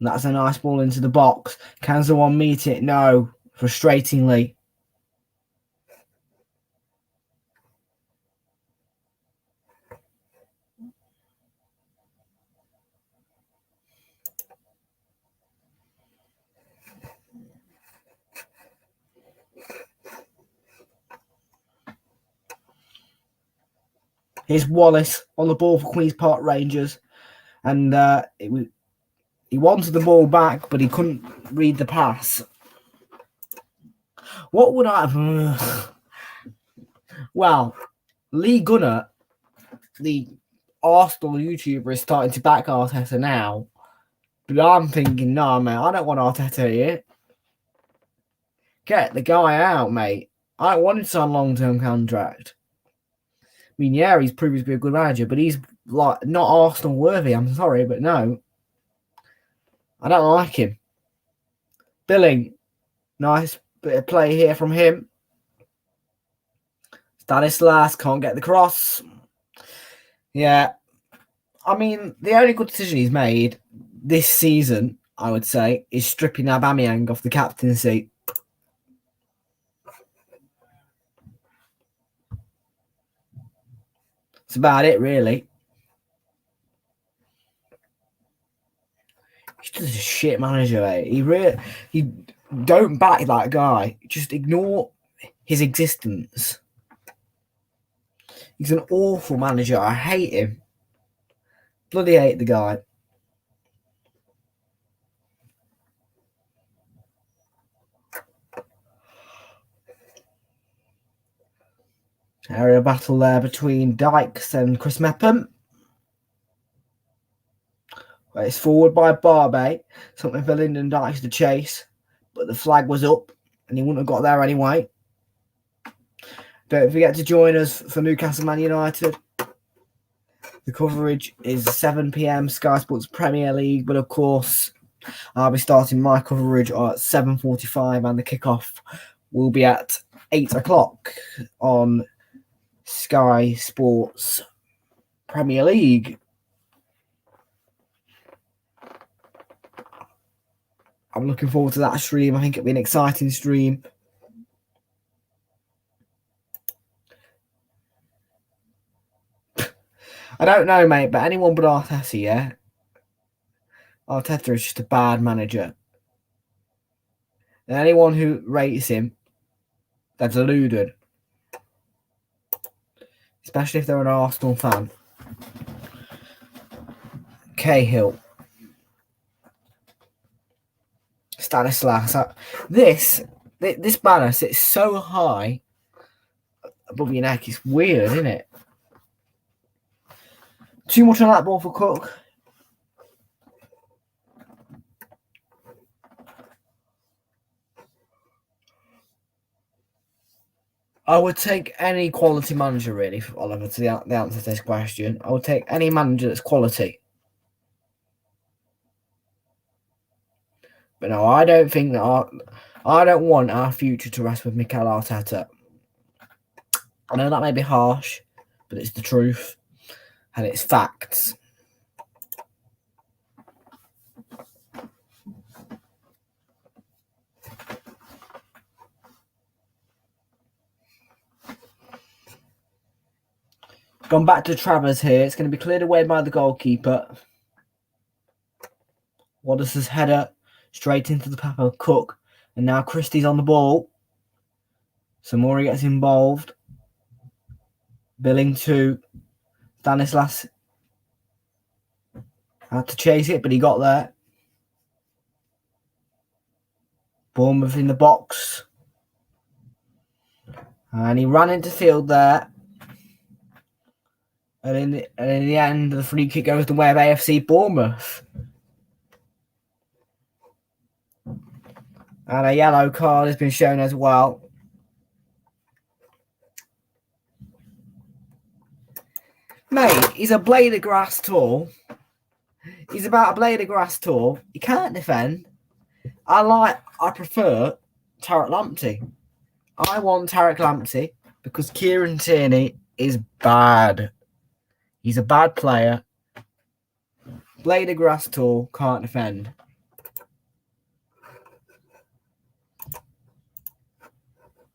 And that's a nice ball into the box. Can someone meet it? No. Frustratingly. Here's Wallace on the ball for Queen's Park Rangers. And he wanted the ball back, but he couldn't read the pass. What would I have... Well, Lee Gunner, the Arsenal YouTuber, is starting to back Arteta now. But I'm thinking, nah, mate, I don't want Arteta here. Get the guy out, mate. I don't want him to sign a long-term contract. I mean, yeah, he's proven to be a good manager, but he's like not Arsenal worthy. I'm sorry, but no. I don't like him. Billing. Nice bit of play here from him. Stanislas can't get the cross. Yeah. I mean, the only good decision he's made this season, I would say, is stripping Aubameyang off the captaincy. That's about it, really. He's just a shit manager, mate. He don't back that guy. Just ignore his existence. He's an awful manager. I hate him. Bloody hate the guy. Area battle there between Dykes and Chris Mepham. It's forward by Barbe. Something for Lyndon Dykes to chase. But the flag was up and he wouldn't have got there anyway. Don't forget to join us for Newcastle Man United. The coverage is 7 p.m. Sky Sports Premier League. But of course, I'll be starting my coverage at 7:45 and the kickoff will be at 8 o'clock on Sky Sports Premier League. I'm looking forward to that stream. I think it'll be an exciting stream. I don't know, mate, but anyone but Arteta, yeah? Arteta is just a bad manager. And anyone who rates him, they're deluded. Especially if they're an Arsenal fan. Cahill. Stanislas. This banner sits so high above your neck. It's weird, isn't it? Too much on that ball for Cook. I would take any quality manager, really, Oliver, to the answer to this question. I would take any manager that's quality. But no, I don't think that I don't want our future to rest with Mikel Arteta. I know that may be harsh, but it's the truth. And it's facts. Gone back to Travers here. It's going to be cleared away by the goalkeeper. Wallace's header straight into the path of Cook. And now Christie's on the ball. Samori gets involved. Billing to Stanislas. Had to chase it, but he got there. Bournemouth in the box. And he ran into field there. And in the end, the free kick goes the way of AFC Bournemouth. And a yellow card has been shown as well. Mate, he's a blade of grass tall. He's about a blade of grass tall. He can't defend. I prefer Tarek Lamptey. I want Tarek Lamptey because Kieran Tierney is bad. He's a bad player. Blade of grass tall, can't defend.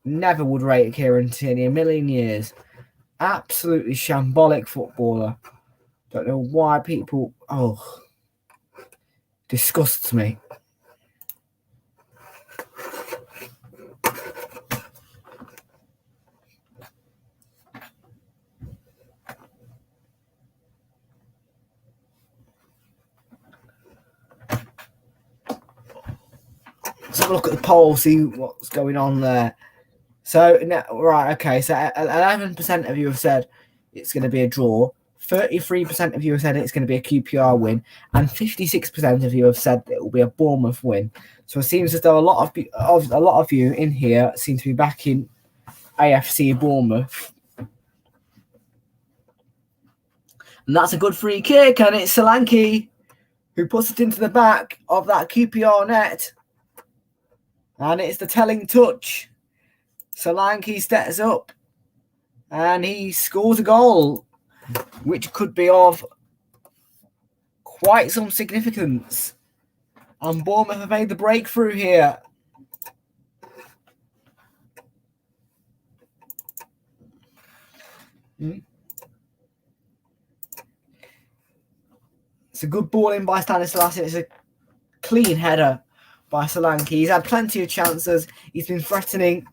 Never would rate Kieran Tierney a million years. Absolutely shambolic footballer. Don't know why people... Oh, disgusts me. Let's have a look at the poll, see what's going on there. So, right, okay, so 11% of you have said it's going to be a draw, 33% of you have said it's going to be a QPR win, and 56% of you have said it will be a Bournemouth win. So it seems as though a lot of you in here seem to be backing AFC Bournemouth. And that's a good free kick, and it's Solanke who puts it into the back of that QPR net. And it's the telling touch. Solanke steps up and he scores a goal, which could be of quite some significance. And Bournemouth have made the breakthrough here. It's a good ball in by Stanislas. It's a clean header by Solanke. He's had plenty of chances. He's been threatening.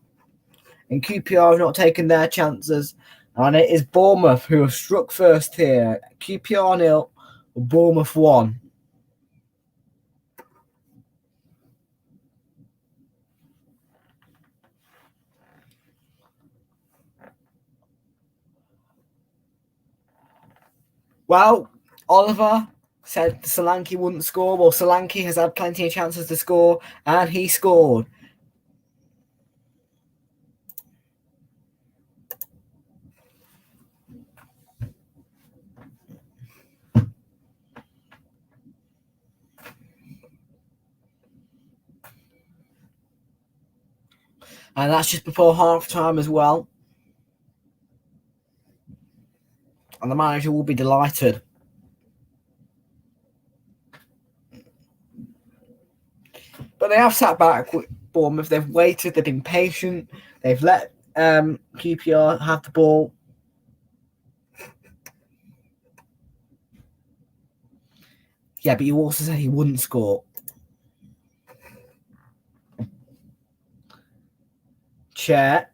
And QPR have not taken their chances. And it is Bournemouth who have struck first here. QPR 0, Bournemouth 1. Well, Oliver said Solanke wouldn't score. Well, Solanke has had plenty of chances to score, and he scored. And that's just before half-time as well. And the manager will be delighted. But they have sat back with Bournemouth. They've waited. They've been patient. They've let QPR have the ball. Yeah, but you also said he wouldn't score. Chair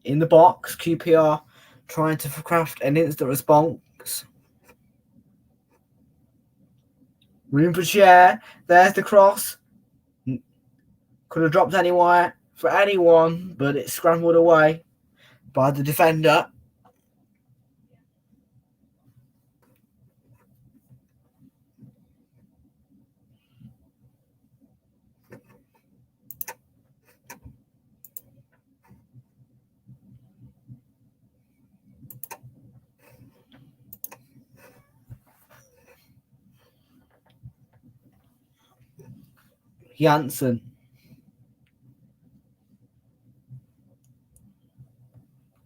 in the box. QPR trying to craft an instant response. Room for Chair. There's the cross. Could have dropped anywhere for anyone, but it's scrambled away by the defender. Janssen.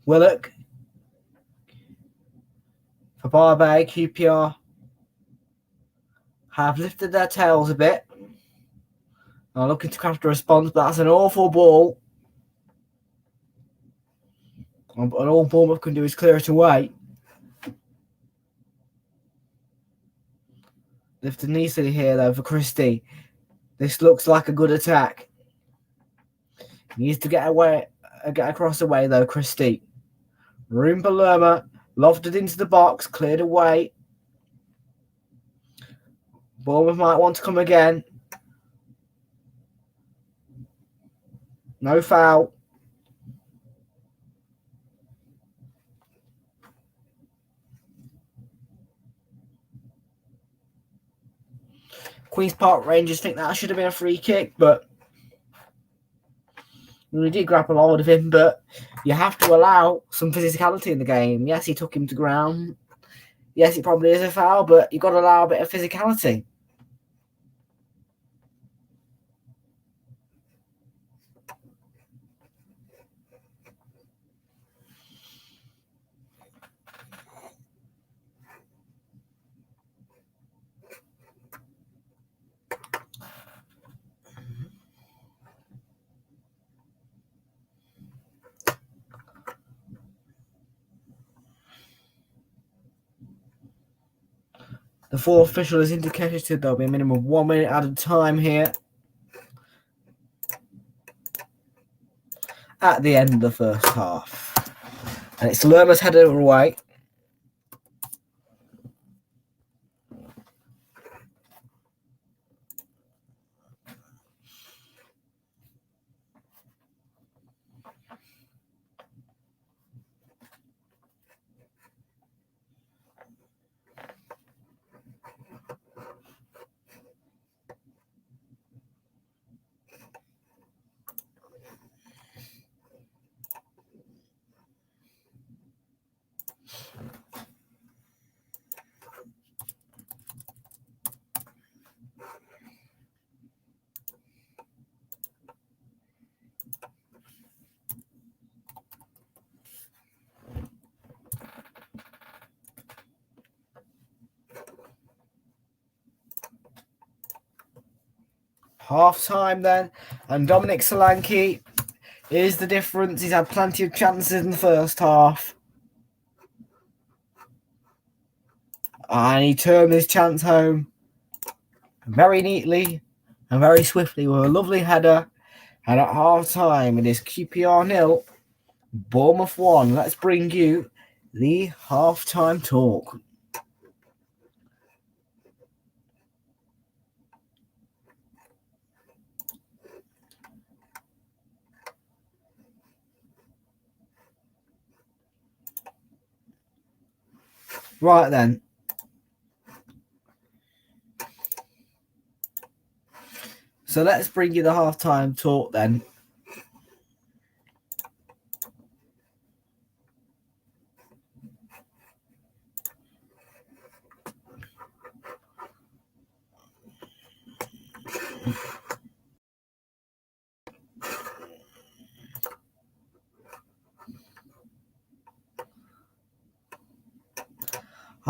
Willock. For Barbet, QPR have lifted their tails a bit. Are looking to craft a response, but that's an awful ball. And all Bournemouth can do is clear it away. Lifted easily here, though, for Christie. This looks like a good attack. He needs to get across the way, though, Christie. Room for Lerma. Lofted into the box. Cleared away. Bournemouth might want to come again. No foul. Queen's Park Rangers think that should have been a free kick, but we did grapple hold of him, but you have to allow some physicality in the game. Yes, he took him to ground. Yes, it probably is a foul, but you've got to allow a bit of physicality. The fourth official has indicated there'll be a minimum of 1 minute added time here at the end of the first half. And it's Lerma's header away. Half time then, and Dominic Solanke is the difference. He's had plenty of chances in the first half, and he turned his chance home very neatly and very swiftly with a lovely header. And at half time, it is QPR 0, Bournemouth 1. Let's bring you the half time talk. Right then. So let's bring you the half-time talk then.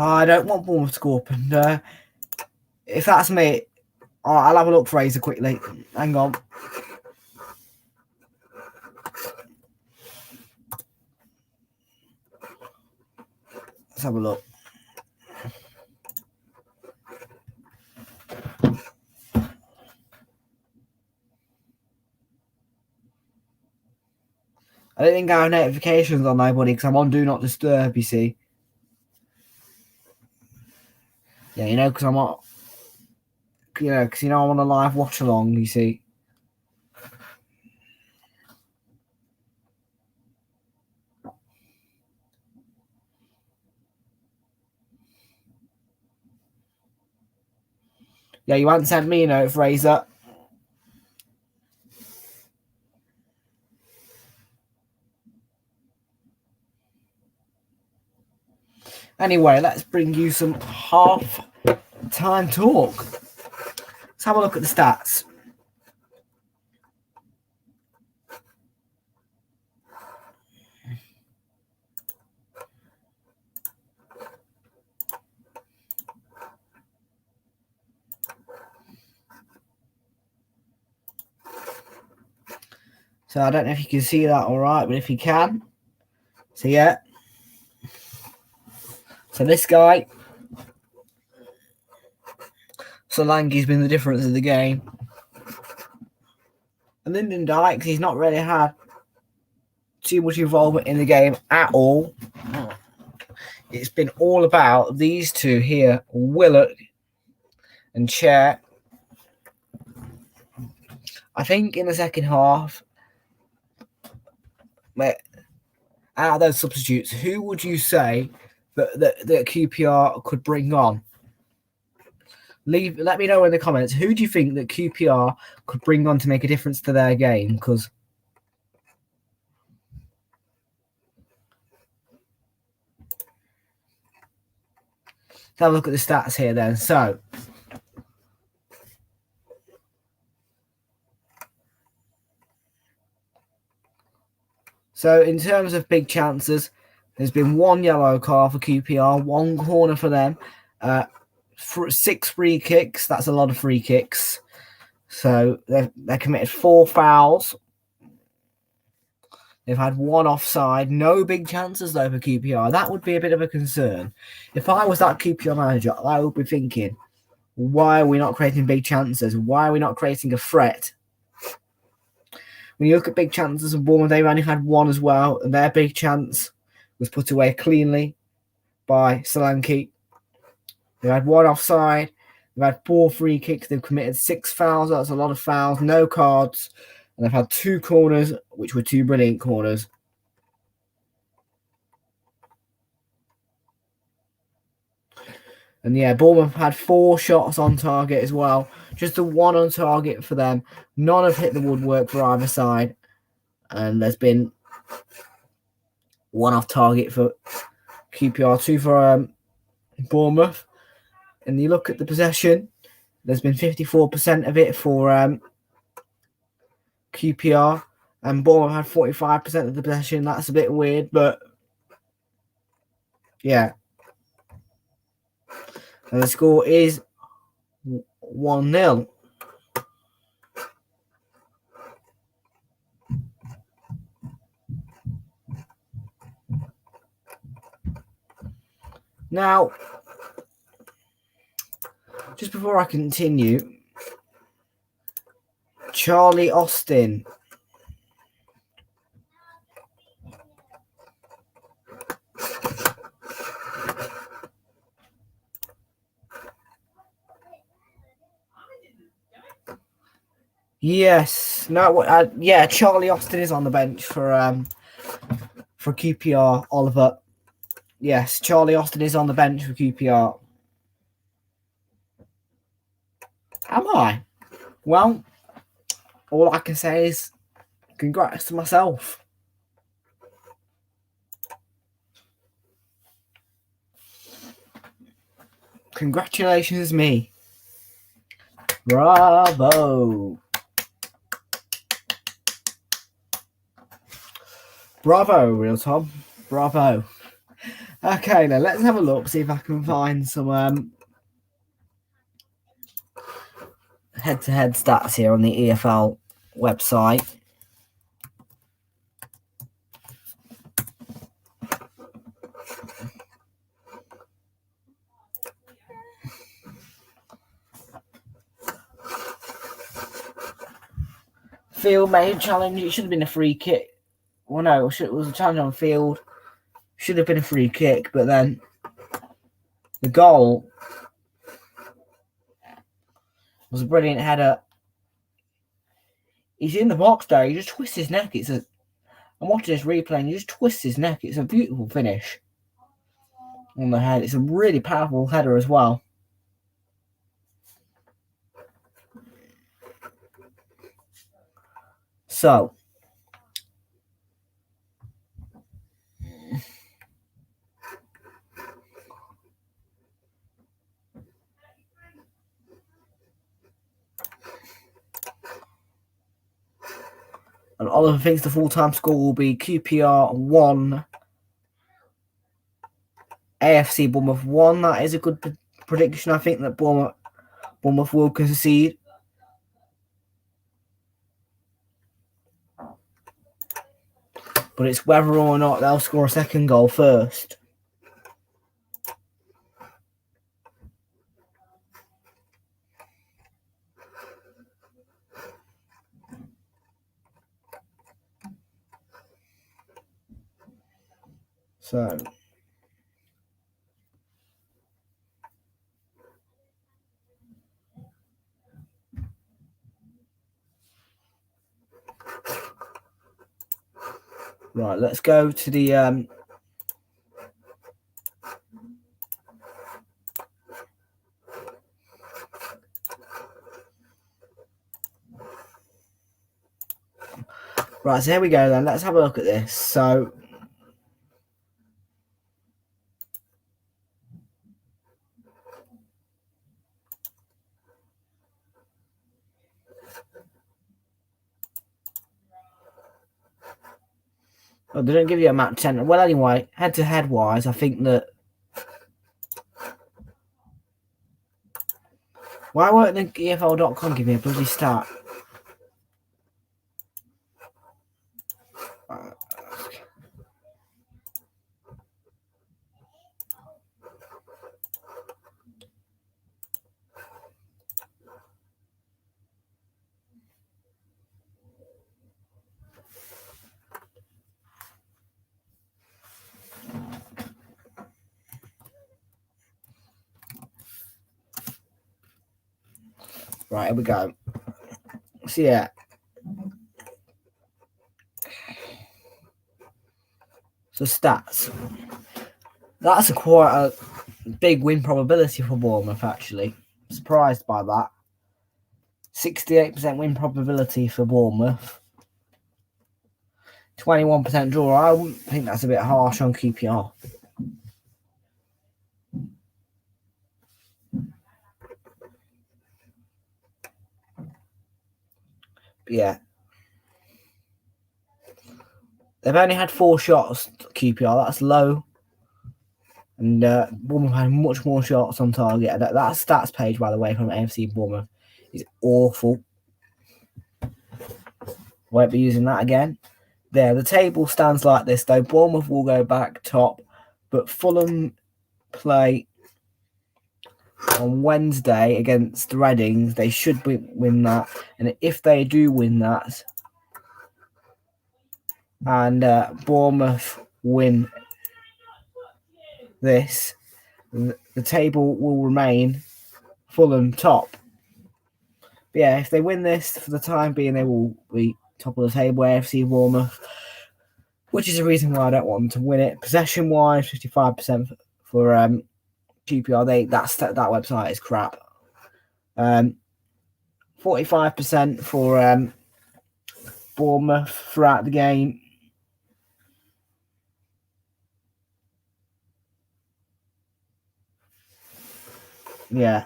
I don't want Bournemouth to score up, and if that's me, I'll have a look Frazer quickly. Hang on. Let's have a look. I don't think I have notifications on my body because I'm on Do Not Disturb, you see. Yeah, you know, because I'm on... You know, because, you know, I'm on a live watch-along, you see. Yeah, you haven't sent me a note, Frazer. Anyway, let's bring you some half-time talk. Let's have a look at the stats. So I don't know if you can see that all right, but if you can. So yeah. So this guy, Solanke's been the difference of the game. And Lyndon Dykes, he's not really had too much involvement in the game at all. It's been all about these two here, Willock and Chair. I think in the second half, out of those substitutes, who would you say that QPR could bring on? Let me know in the comments. Who do you think that QPR could bring on to make a difference to their game? Because have a look at the stats here then. So in terms of big chances, there's been 1 yellow card for QPR, 1 corner for them, 6 free kicks. That's a lot of free kicks. So they committed 4 fouls. They've had 1 offside. No big chances though for QPR. That would be a bit of a concern. If I was that QPR manager, I would be thinking, why are we not creating big chances? Why are we not creating a threat? When you look at big chances of Bournemouth, they've only had 1 as well, and their big chance was put away cleanly by Solanke. They've had 1 offside. They've had 4 free kicks. They've committed 6 fouls. That's a lot of fouls. No cards. And they've had 2 corners, which were 2 brilliant corners. And yeah, Bournemouth had 4 shots on target as well. Just the 1 on target for them. None have hit the woodwork for either side. And there's been 1 off target for QPR, 2 for Bournemouth. And you look at the possession, there's been 54% of it for QPR. And Bournemouth had 45% of the possession. That's a bit weird, but yeah. And the score is 1-0. Now, just before I continue, Charlie Austin. Yes. No. Yeah. Charlie Austin is on the bench for QPR. Oliver. Yes. Charlie Austin is on the bench for QPR. Am I? Well, all I can say is congrats to myself. Congratulations, me. Bravo. Bravo, Realltom. Bravo. Okay, then let's have a look, see if I can find some head-to-head stats here on the EFL website. Field made challenge. It should have been a free kick. Well, no, it was a challenge on field. Should have been a free kick, but then the goal was a brilliant header. He's in the box there. He just twists his neck. I'm watching this replay and he just twists his neck. It's a beautiful finish on the head. It's a really powerful header as well. So, and Oliver thinks the full-time score will be QPR 1, AFC Bournemouth 1. That is a good prediction. I think that Bournemouth will concede. But it's whether or not they'll score a second goal first. So, right, let's go to the right, so here we go then. Let's have a look at this. So, Oh, they don't give you a match centre. Well, anyway, head-to-head wise, I think that... Why won't the EFL.com give me a bloody stat? Right, here we go. So, yeah. So, stats. That's quite a big win probability for Bournemouth, actually. Surprised by that. 68% win probability for Bournemouth. 21% draw. I think that's a bit harsh on QPR. But yeah. They've only had 4 shots, QPR. That's low. And Bournemouth had much more shots on target. That stats page, by the way, from AFC Bournemouth is awful. Won't be using that again. There, the table stands like this, though. Bournemouth will go back top, but Fulham play on Wednesday against Reading. They should win that. And if they do win that, and Bournemouth win this, the table will remain Fulham top. But yeah, if they win this for the time being, they will be top of the table, AFC Bournemouth, which is the reason why I don't want them to win it. Possession wise, 55% for QPR. That website is crap. 45% for Bournemouth throughout the game. Yeah.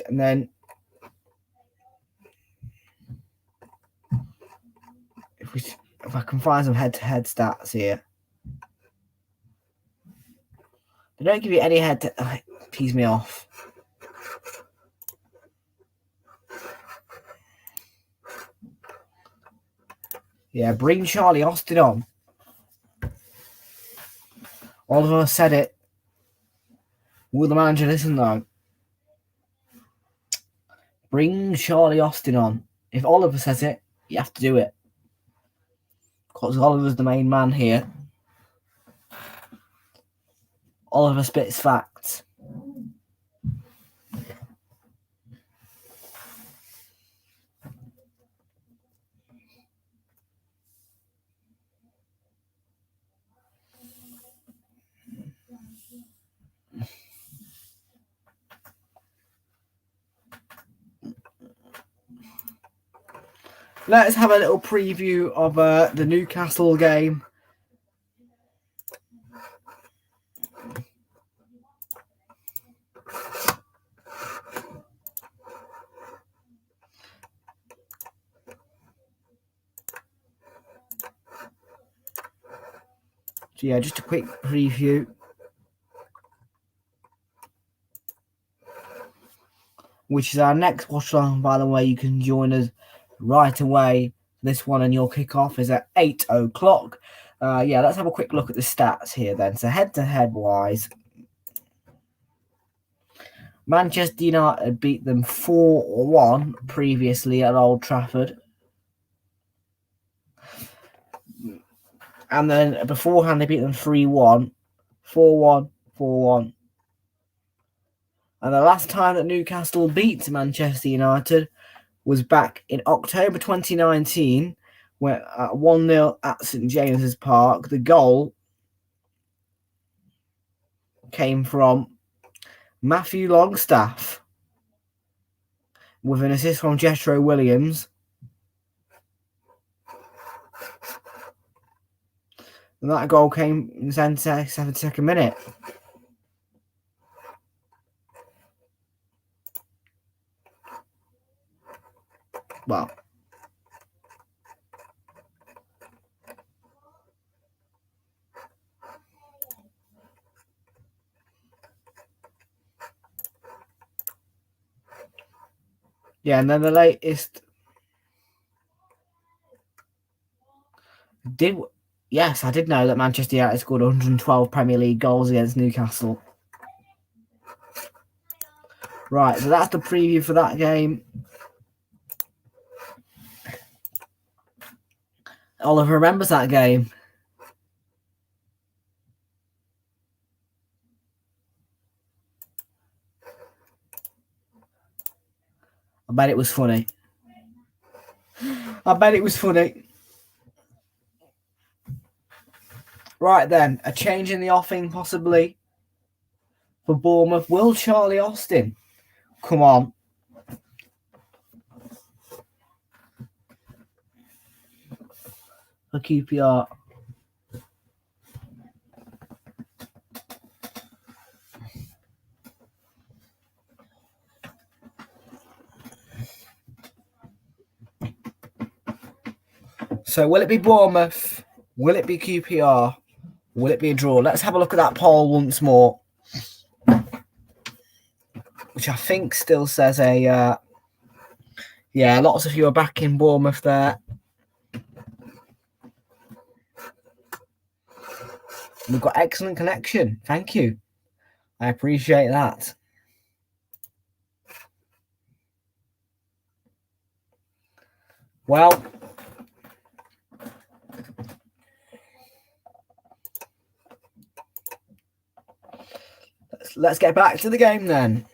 And then if I can find some head-to-head stats here. They don't give you any head-to... Tease me off. Yeah, bring Charlie Austin on. Oliver said it. Will the manager listen though? Bring Charlie Austin on. If Oliver says it, you have to do it. Because Oliver's the main man here. Oliver spits facts. Let's have a little preview of the Newcastle game. So yeah, just a quick preview. Which is our next watch along, by the way. You can join us right away. This one and your kickoff is at 8 o'clock. Yeah, let's have a quick look at the stats here then. So head-to-head wise, Manchester United beat them 4-1 previously at Old Trafford. And then beforehand, they beat them 3-1, 4-1, 4-1. And the last time that Newcastle beat Manchester United was back in October 2019, where 1-0 at St James's Park. The goal came from Matthew Longstaff with an assist from Jethro Williams. And that goal came in the 72nd minute. Well, Yeah, and then the latest yes, I did know that Manchester United scored 112 Premier League goals against Newcastle. Right, so that's the preview for that game. Oliver remembers that game. I bet it was funny. I bet it was funny. Right then, a change in the offing possibly for Bournemouth. Will Charlie Austin come on? For QPR. So will it be Bournemouth? Will it be QPR? Will it be a draw? Let's have a look at that poll once more, which I think still says a yeah, lots of you are back in Bournemouth there. We've got excellent connection. Thank you. I appreciate that. Well, let's get back to the game then.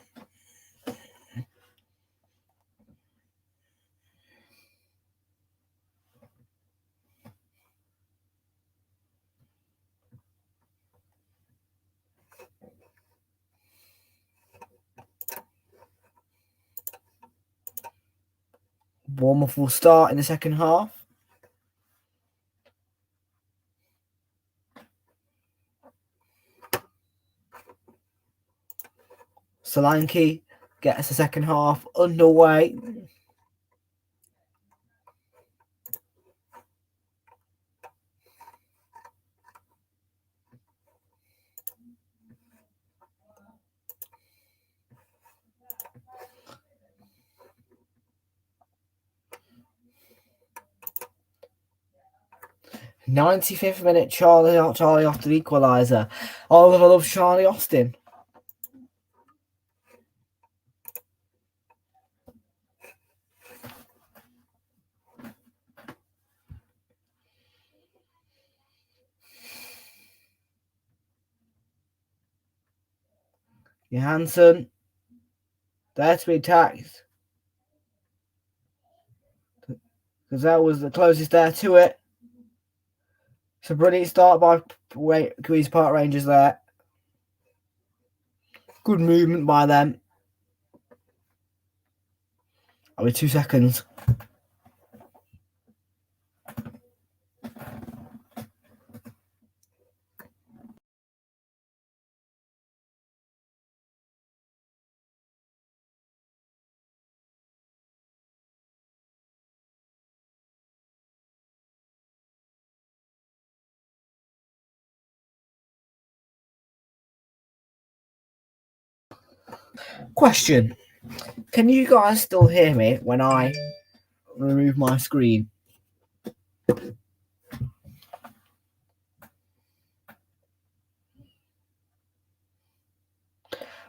Bournemouth will start in the second half. Solanke gets the second half underway. '95th minute, Charlie after the equaliser. Oliver loves Charlie Austin. Johansson there to be attacked. Because that was the closest there to it. So brilliant start by Queen's Park Rangers there. Good movement by them. Only 2 seconds. Question. Can you guys still hear me when I remove my screen?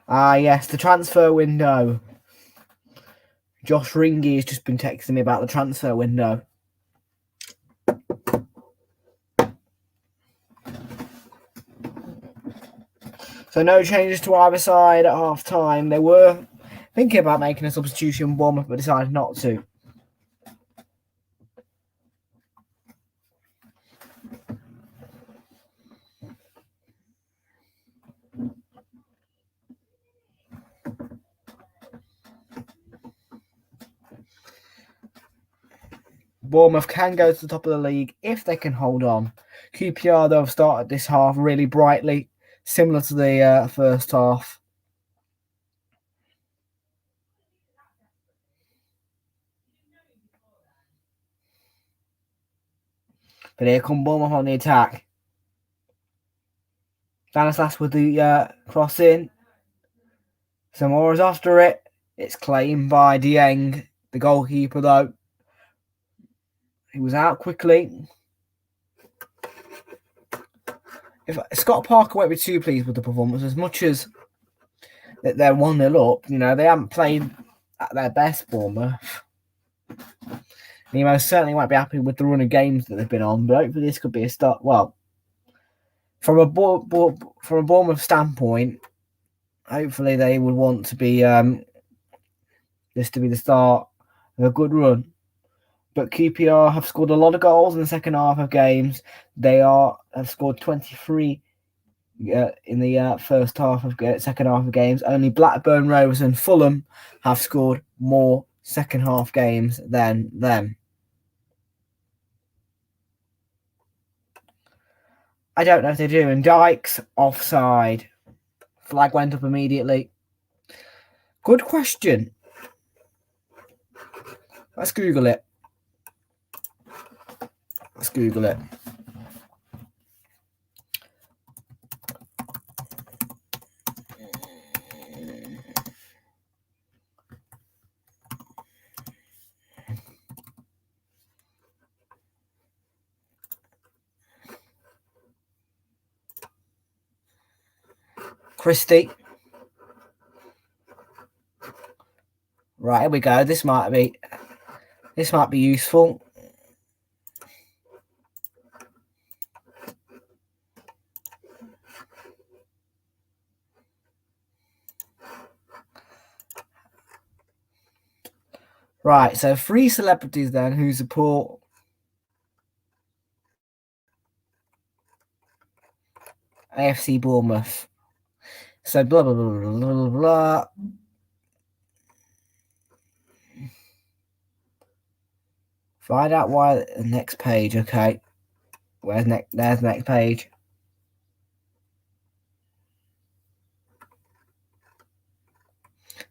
Yes, the transfer window. Josh Ringy has just been texting me about the transfer window. So no changes to either side at half time. They were thinking about making a substitution, Bournemouth, but decided not to. Bournemouth can go to the top of the league if they can hold on. QPR, though, have started this half really brightly, similar to the first half. But here come Bournemouth on the attack. Stanislas with the cross in. Samora's after it. It's claimed by Dieng. The goalkeeper, though, he was out quickly. If Scott Parker won't be too pleased with the performance, as much as they're 1-0 up, they haven't played at their best, Bournemouth. He most certainly won't be happy with the run of games that they've been on, but hopefully this could be a start. Well, from a Bournemouth standpoint, hopefully they would want to be this to be the start of a good run. But QPR have scored a lot of goals in the second half of games. They have scored 23 in the second half of games. Only Blackburn Rovers and Fulham have scored more second half games than them. I don't know if they do. And Dykes offside. Flag went up immediately. Good question. Let's Google it. Christie. Right, here we go. This might be useful. Right, so 3 celebrities then who support AFC Bournemouth. So blah blah blah blah blah blah. Find out why the next page. Okay, there's the next page.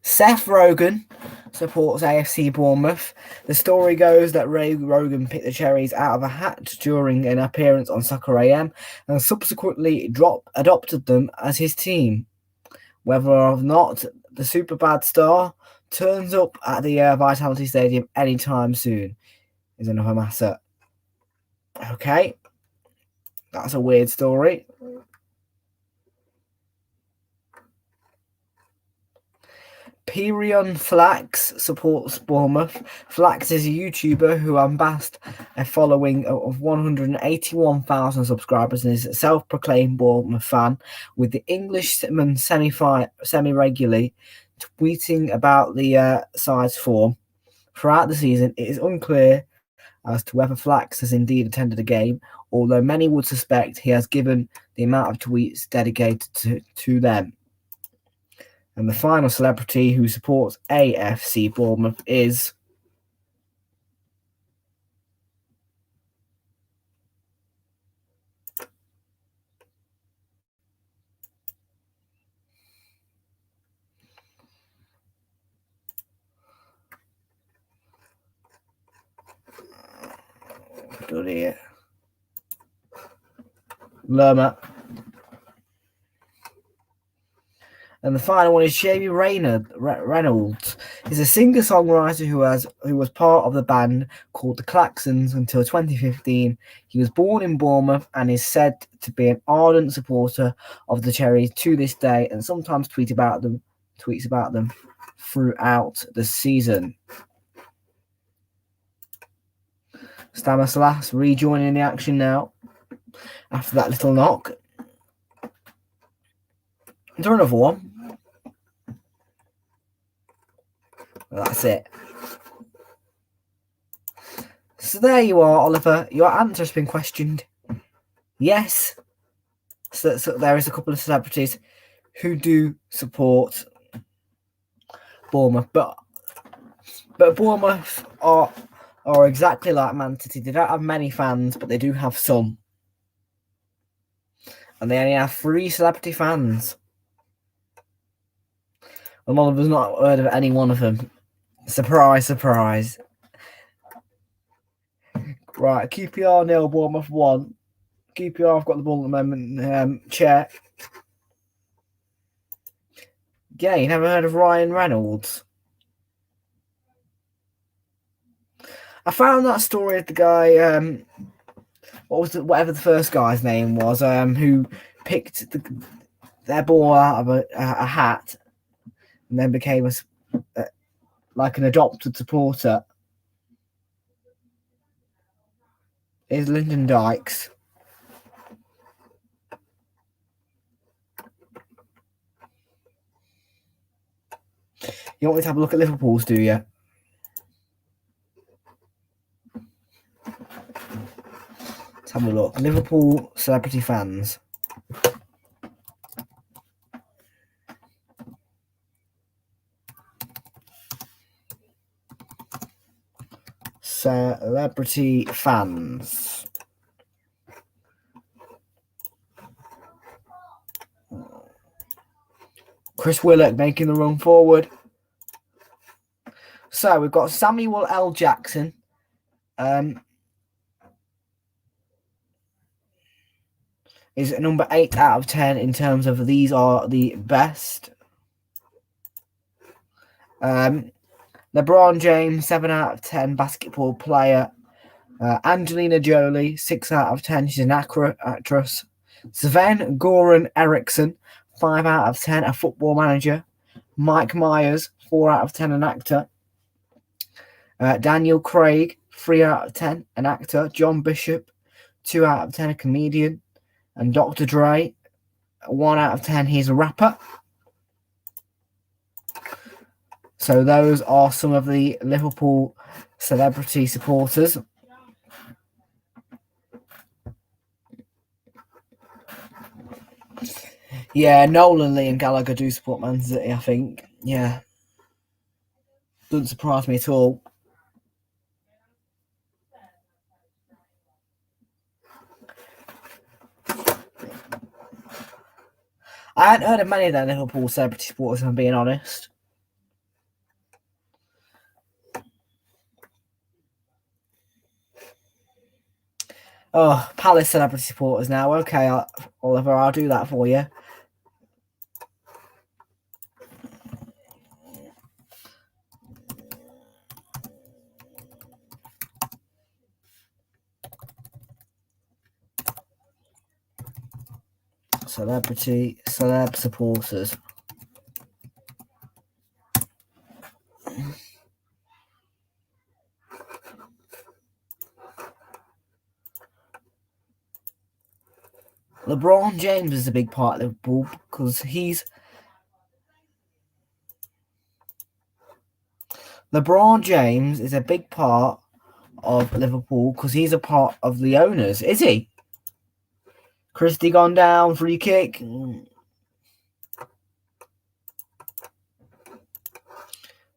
Seth Rogen supports AFC Bournemouth. The story goes that Rogen picked the Cherries out of a hat during an appearance on Soccer AM and subsequently adopted them as his team. Whether or not the Superbad star turns up at the Vitality Stadium anytime soon is another matter. Okay, that's a weird story. Perion Flax supports Bournemouth. Flax is a YouTuber who amassed a following of 181,000 subscribers and is a self-proclaimed Bournemouth fan, with the Englishman semi-regularly tweeting about the side's form. Throughout the season, it is unclear as to whether Flax has indeed attended a game, although many would suspect he has given the amount of tweets dedicated to them. And the final celebrity who supports AFC Bournemouth is Lerma. And the final one is Jamie Reynolds. He's a singer-songwriter who was part of the band called the Klaxons until 2015. He was born in Bournemouth and is said to be an ardent supporter of the Cherries to this day, and sometimes tweets about them throughout the season. Stanislas rejoining the action now after that little knock. Is there another one? Well, that's it. So there you are, Oliver. Your answer has been questioned. Yes. So there is a couple of celebrities who do support Bournemouth, but Bournemouth are exactly like Man City. They don't have many fans, but they do have some. And they only have 3 celebrity fans. And Oliver's not heard of any one of them. Surprise, surprise. Right, QPR 0, Bournemouth 1. QPR have got the ball at the moment. Check. Yeah, you never heard of Ryan Reynolds? I found that story of the guy. Whatever the first guy's name was, who picked their ball out of a hat and then became like an adopted supporter. Is Lyndon Dykes. You want me to have a look at Liverpool's, do you? Let's have a look. Liverpool celebrity fans. Celebrity fans. Chris Willock making the run forward. So we've got Samuel L. Jackson. Is number 8 out of 10 in terms of these are the best. LeBron James, 7 out of 10 basketball player. Angelina Jolie, 6 out of 10. She's an actress. Sven Goran Eriksson, 5 out of 10, a football manager. Mike Myers, 4 out of 10, an actor. Daniel Craig, 3 out of 10, an actor. John Bishop, 2 out of 10, a comedian. And Dr. Dre, 1 out of 10, he's a rapper. So those are some of the Liverpool celebrity supporters. Yeah, Nolan, Lee and Gallagher do support Man City, I think. Yeah. Doesn't surprise me at all. I hadn't heard of many of their Liverpool celebrity supporters, if I'm being honest. Oh, Palace celebrity supporters now. Okay, Oliver, I'll do that for you. Celeb supporters. LeBron James is a big part of Liverpool because LeBron James is a big part of Liverpool because he's a part of the owners, is he? Christie gone down, free kick.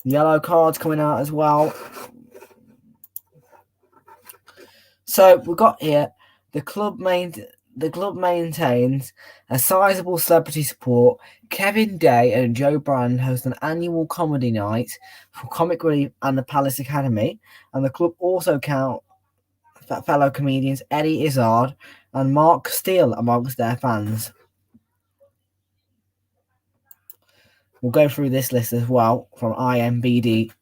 Yellow cards coming out as well. So we've got here the club maintains a sizable celebrity support. Kevin Day and Joe Brand host an annual comedy night for Comic Relief and the Palace Academy, and the club also count fellow comedians Eddie Izzard and Mark Steele amongst their fans. We'll go through this list as well from imbd.com.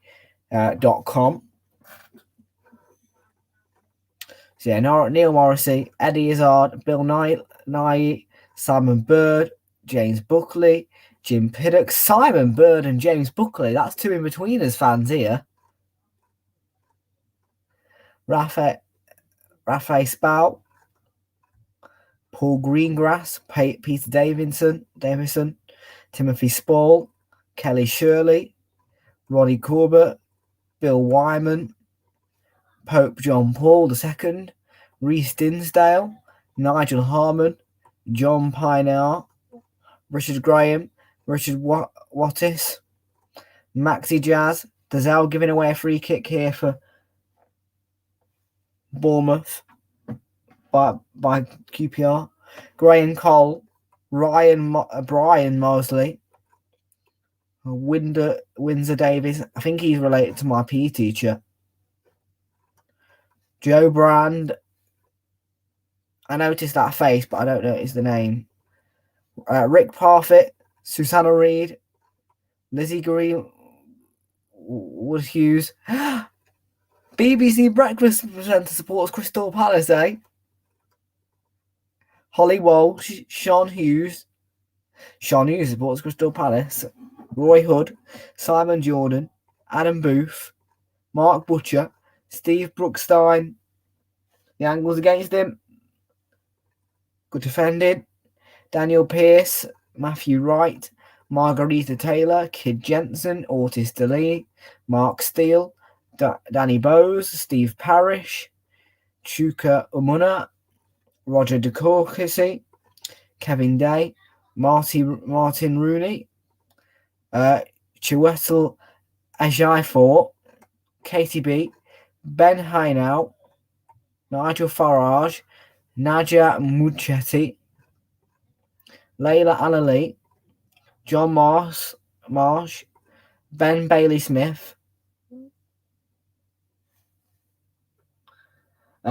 So yeah, Neil Morrissey, Eddie Izzard, Bill Nye, Simon Bird, James Buckley, Jim Piddock, Simon Bird and James Buckley. That's two in-betweeners fans here. Rafa Spau, Paul Greengrass, Peter Davison, Timothy Spall, Kelly Shirley, Ronnie Corbett, Bill Wyman, Pope John Paul II, Rhys Dinsdale, Nigel Harman, John Pioneer, Richard Graham, Richard Wattis, Maxi Jazz, Dazelle giving away a free kick here for Bournemouth by QPR, Graham Cole, Brian Mosley, Windsor Davies. I think he's related to my PE teacher. Joe Brand. I noticed that face, but I don't notice the name. Rick Parfitt, Susanna Reid, Lizzie Green, Wood Hughes, BBC Breakfast presenter supports Crystal Palace, eh? Holly Walsh, Sean Hughes supports Crystal Palace. Roy Hood, Simon Jordan, Adam Booth, Mark Butcher, Steve Brookstein. The angles against him. Good defending. Daniel Pearce, Matthew Wright, Margarita Taylor, Kid Jensen, Ortiz DeLee, Mark Steele, Danny Bowes, Steve Parrish, Chuka Umuna, Roger DeCourcy, Kevin Day, Martin Rooney, Chiwetel Ejiofor, KTB, Ben Hainau, Nigel Farage, Nadia Muchetti, Layla Alali, John Marsh, Ben Bailey Smith,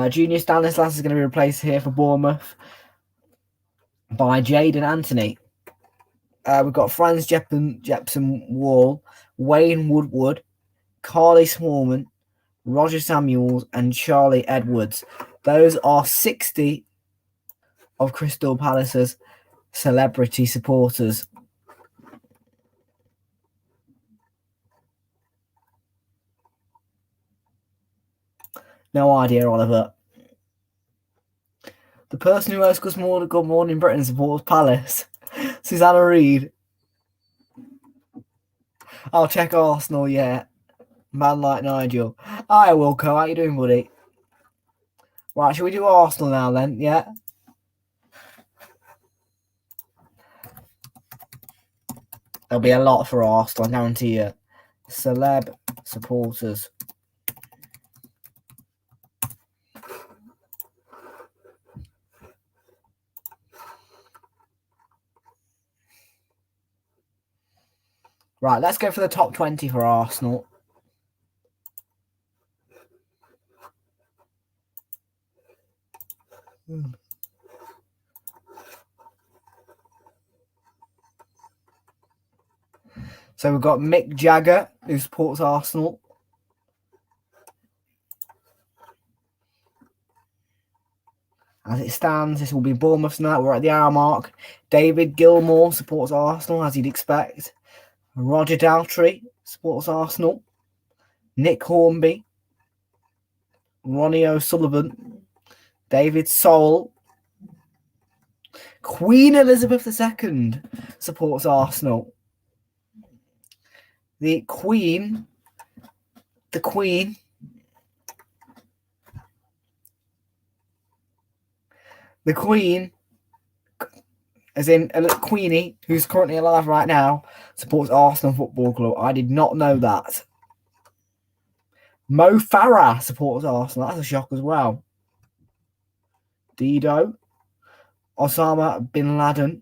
Junior Stanislas is going to be replaced here for Bournemouth by Jaden Anthony. We've got Franz Jepson Wall, Wayne Woodward, Carly Smallman, Roger Samuels, and Charlie Edwards. Those are 60 of Crystal Palace's celebrity supporters. No idea, Oliver. The person who hosts Good Morning Britain supports Palace. Susanna Reid. I'll check Arsenal, yeah. Man like Nigel. Hi, Wilco. How you doing, buddy? Right, shall we do Arsenal now then? Yeah. There'll be a lot for Arsenal, I guarantee you. Celeb supporters. Right, let's go for the top 20 for Arsenal. So we've got Mick Jagger, who supports Arsenal. As it stands, this will be Bournemouth tonight. We're at the hour mark. David Gilmour supports Arsenal, as you'd expect. Roger Daltrey supports Arsenal. Nick Hornby. Ronnie O'Sullivan. David Soul. Queen Elizabeth II supports Arsenal. The Queen, as in Queenie, who's currently alive right now, supports Arsenal Football Club. I did not know that. Mo Farah supports Arsenal. That's a shock as well. Dido, Osama Bin Laden,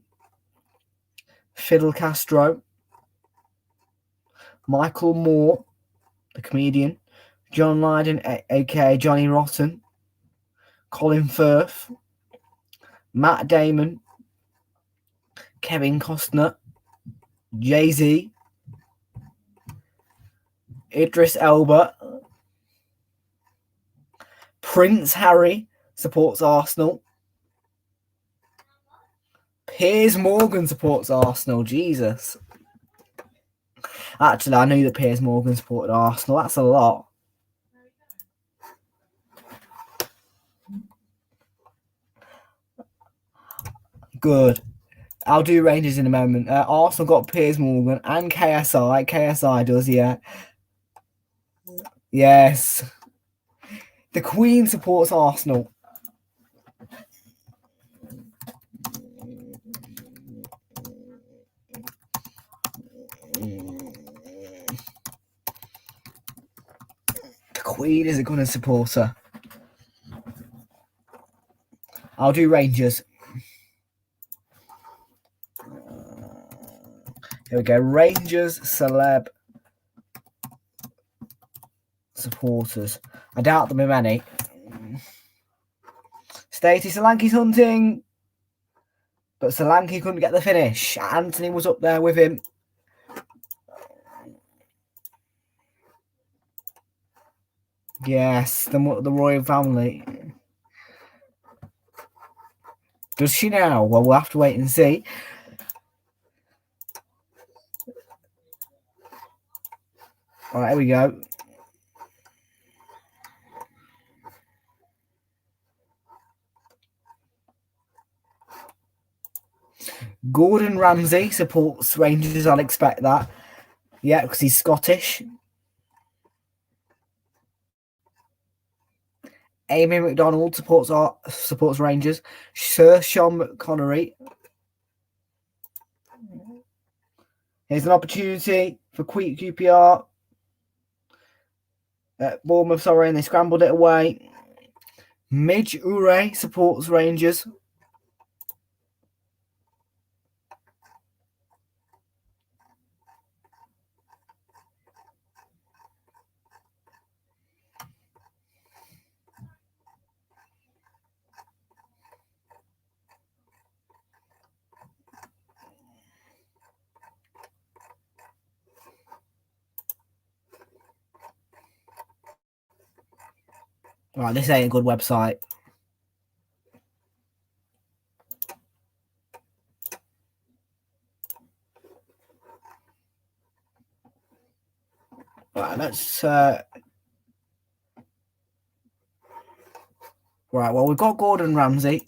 Fidel Castro, Michael Moore, the comedian, John Lydon, aka Johnny Rotten, Colin Firth, Matt Damon, Kevin Costner, Jay-Z, Idris Elba, Prince Harry supports Arsenal, Piers Morgan supports Arsenal. Jesus. Actually, I knew that Piers Morgan supported Arsenal. That's a lot. Good. I'll do Rangers in a moment. Arsenal got Piers Morgan and KSI. KSI does, yeah. Yes. The Queen supports Arsenal. The Queen is a good supporter. I'll do Rangers. Here we go. Rangers celeb supporters. I doubt there are many. Stacey Solanke's hunting. But Solanke couldn't get the finish. Anthony was up there with him. Yes, the royal family. Does she now? Well, we'll have to wait and see. All right, here we go. Gordon Ramsay supports Rangers. I'll expect that. Yeah, because he's Scottish. Amy McDonald supports Rangers. Sir Sean Connery. Here's an opportunity for QPR. Bournemouth, sorry, and they scrambled it away. Midge Ure supports Rangers. Right, this ain't a good website. Right, let's. Right, well, we've got Gordon Ramsay.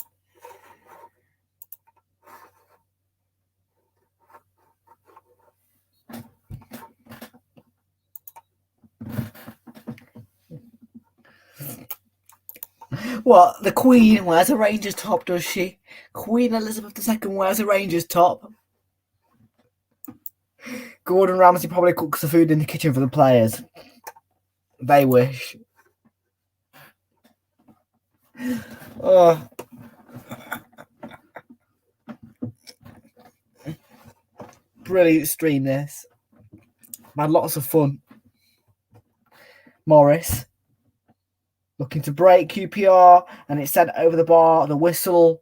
What? The Queen wears a Rangers top, does she? Queen Elizabeth II wears a Rangers top. Gordon Ramsay probably cooks the food in the kitchen for the players. They wish. Oh. Brilliant stream this. Had lots of fun. Morris looking to break QPR, and it sent over the bar. The whistle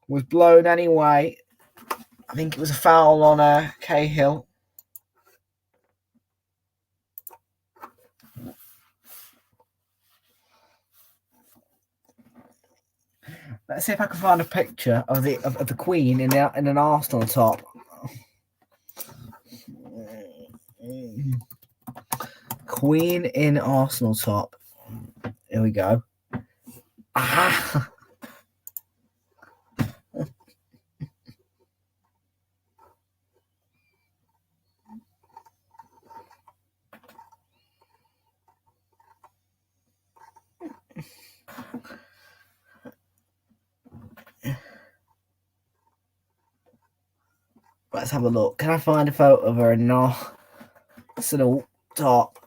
was blown anyway. I think it was a foul on Cahill. Let's see if I can find a picture of the Queen in an Arsenal top. Queen in Arsenal top. Here we go. Ah! Let's have a look. Can I find a photo of her in an Arsenal top?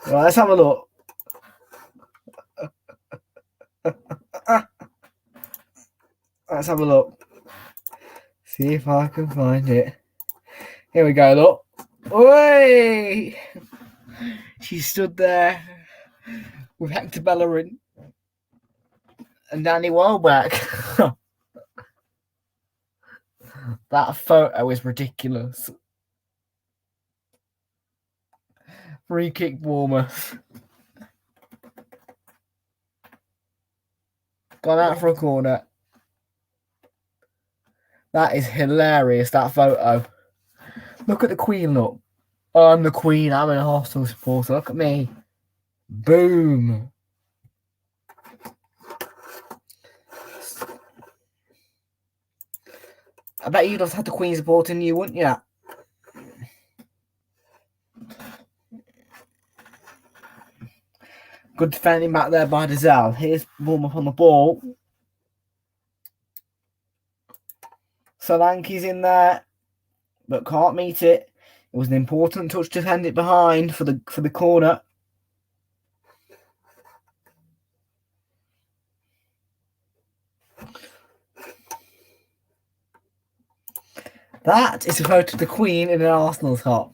Right, let's have a look. Let's have a look. See if I can find it. Here we go, look. Oi! She stood there with Hector Bellerin and Danny Welbeck. That photo is ridiculous. Free kick Bournemouth. Gone out for a corner. That is hilarious, that photo. Look at the Queen, look. Oh, I'm the Queen. I'm an Arsenal supporter. Look at me. Boom. I bet you'd have had the Queen supporting you, wouldn't you? Good defending back there by Dazal. Here's Bournemouth on the ball. Solanke's in there, but can't meet it. It was an important touch to defend it behind for the corner. That is a photo of the Queen in an Arsenal top.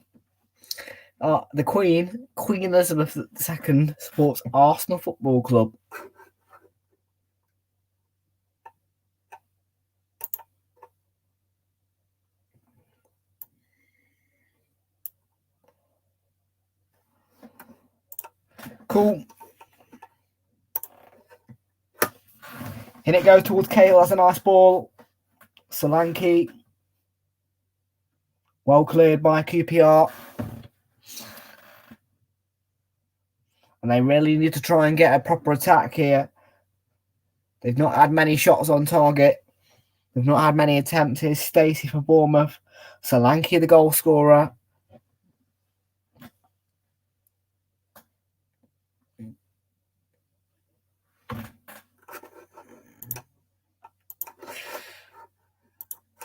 The Queen Elizabeth II, supports Arsenal Football Club. Cool. In it goes towards Cahill. That's a nice ball. Solanke. Well cleared by QPR. And they really need to try and get a proper attack here. They've not had many shots on target. They've not had many attempts. Here's Stacey for Bournemouth. Solanke, the goal scorer.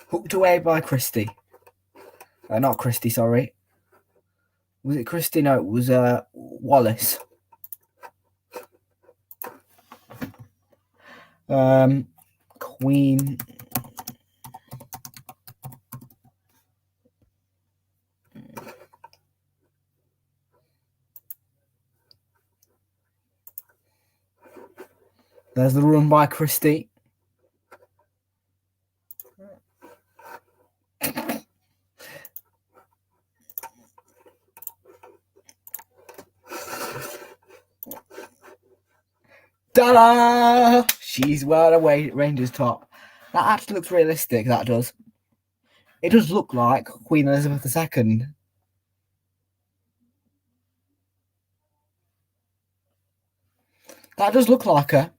Hooked away by Christie. Not Christie, sorry. Was it Christie? No, it was Wallace. Queen. There's the run by Christie. Ta-da! She's well away Rangers top. That actually looks realistic, that does. It does look like Queen Elizabeth II. That does look like her.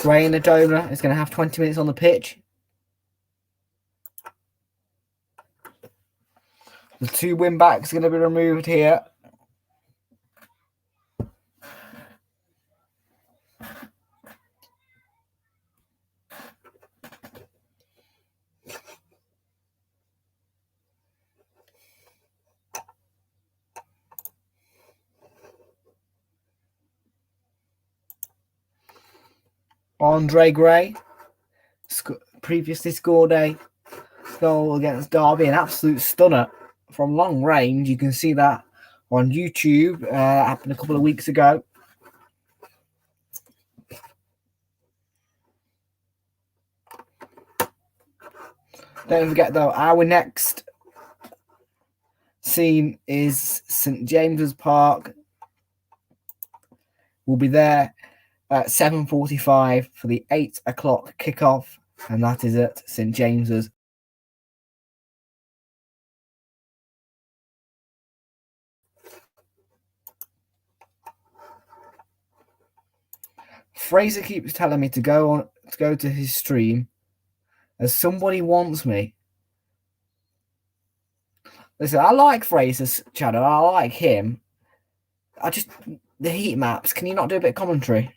Gray and Adona is going to have 20 minutes on the pitch. The 2 win backs are going to be removed here. Andre Gray previously scored a goal against Derby, an absolute stunner from long range. You can see that on YouTube. Happened a couple of weeks ago. Don't forget though, our next scene is St James's Park. We'll be there at 7:45 for the 8 o'clock kickoff, and that is at St James's. Frazer keeps telling me to go to his stream as somebody wants me. Listen, I like Frazer's channel. I like him. The heat maps. Can you not do a bit of commentary?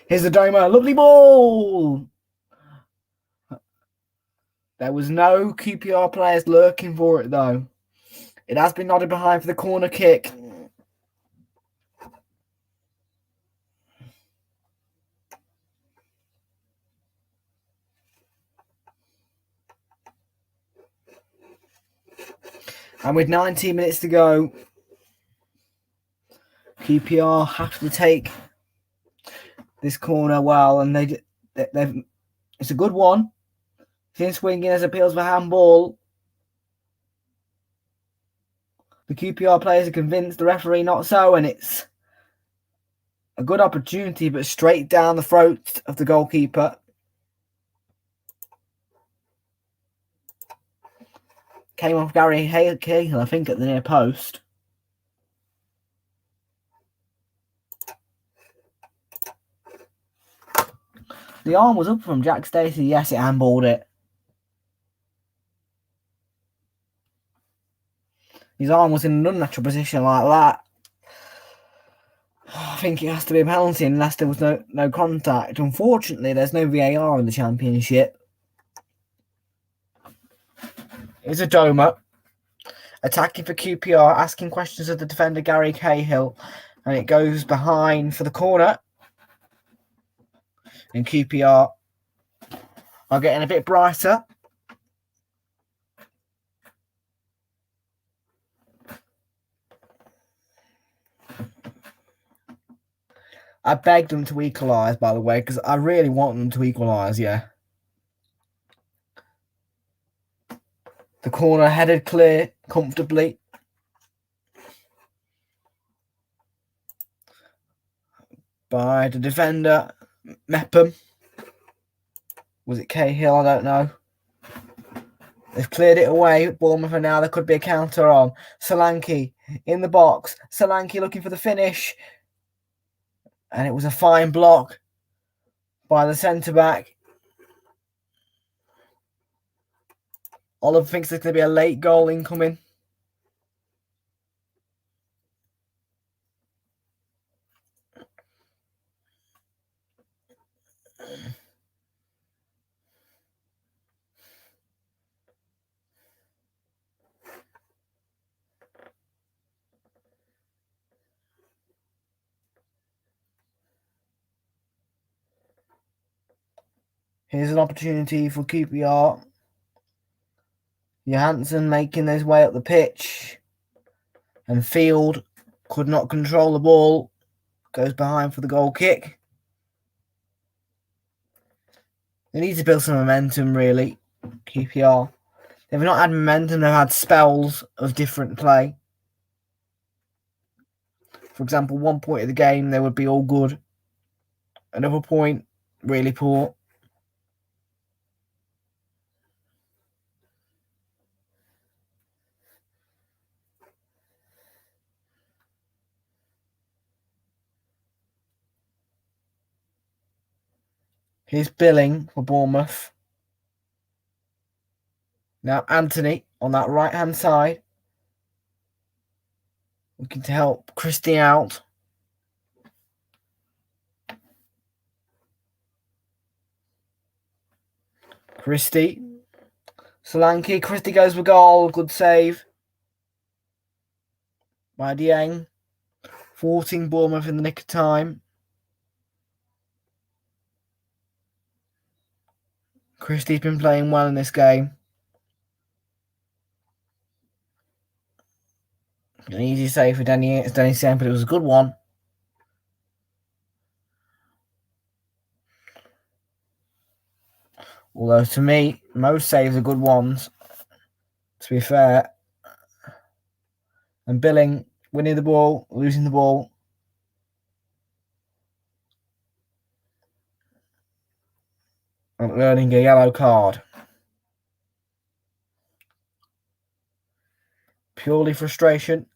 Here's the Doma. Lovely ball. There was no QPR players lurking for it, though. It has been nodded behind for the corner kick. And with 19 minutes to go, QPR have to take this corner well, and it's a good one. Finn swinging as appeals for handball. The QPR players are convinced, the referee not so, and it's a good opportunity, but straight down the throat of the goalkeeper. Came off Gary Cahill, I think, at the near post. The arm was up from Jack Stacey. Yes, it handballed it. His arm was in an unnatural position like that. I think it has to be a penalty unless there was no contact. Unfortunately, there's no VAR in the Championship. It's a Doma. Attacking for QPR, asking questions of the defender Gary Cahill. And it goes behind for the corner. And QPR are getting a bit brighter. I begged them to equalise, by the way, because I really want them to equalise, yeah. The corner headed clear comfortably. By the defender, Mepham. Was it Cahill? I don't know. They've cleared it away, Bournemouth, and now there could be a counter on. Solanke in the box. Solanke looking for the finish. And it was a fine block by the centre-back. Oliver thinks there's going to be a late goal incoming. Here's an opportunity for QPR. Johansson making his way up the pitch. And Field could not control the ball. Goes behind for the goal kick. They need to build some momentum, really. QPR. They've not had momentum, they've had spells of different play. For example, one point of the game, they would be all good. Another point, really poor. Here's Billing for Bournemouth. Now Anthony on that right-hand side. Looking to help Christie out. Christie. Solanke. Christie goes for goal. Good save by Dieng. Thwarting Bournemouth in the nick of time. Christie's been playing well in this game. An easy save for Danny Sam, but it was a good one. Although to me, most saves are good ones, to be fair. And Billing winning the ball, losing the ball. And earning a yellow card. Purely frustration.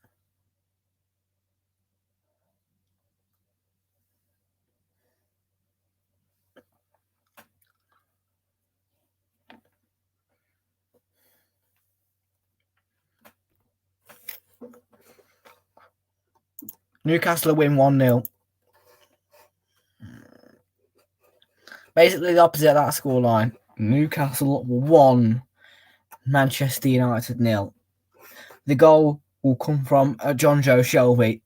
Newcastle win 1-0. Basically the opposite of that scoreline. Newcastle 1, Manchester United 0. The goal will come from John Joe Shelby.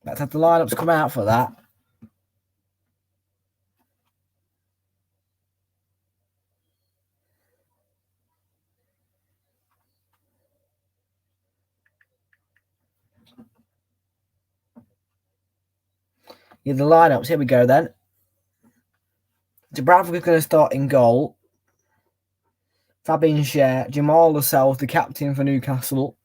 Let's have the lineups come out for that. Yeah, the lineups. Here we go then. Dubravka is going to start in goal. Fabian Schär, Jamal Lascelles, the captain for Newcastle.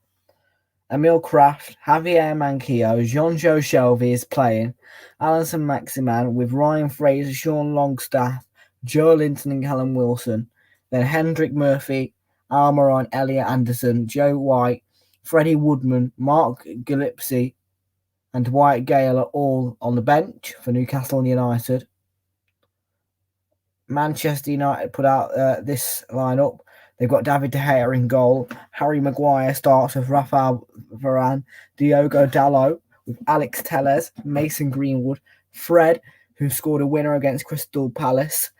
Emil Kraft, Javier Manquillo, Jean-Joe Shelby is playing. Alison Maximan with Ryan Fraser, Sean Longstaff, Joe Linton and Callum Wilson. Then Hendrick Murphy, Almiron, Elliot Anderson, Joe White, Freddie Woodman, Mark Gillespie and Dwight Gale are all on the bench for Newcastle United. Manchester United put out this lineup. They've got David De Gea in goal. Harry Maguire starts with Rafael Varane, Diogo Dalot with Alex Telles, Mason Greenwood, Fred, who scored a winner against Crystal Palace,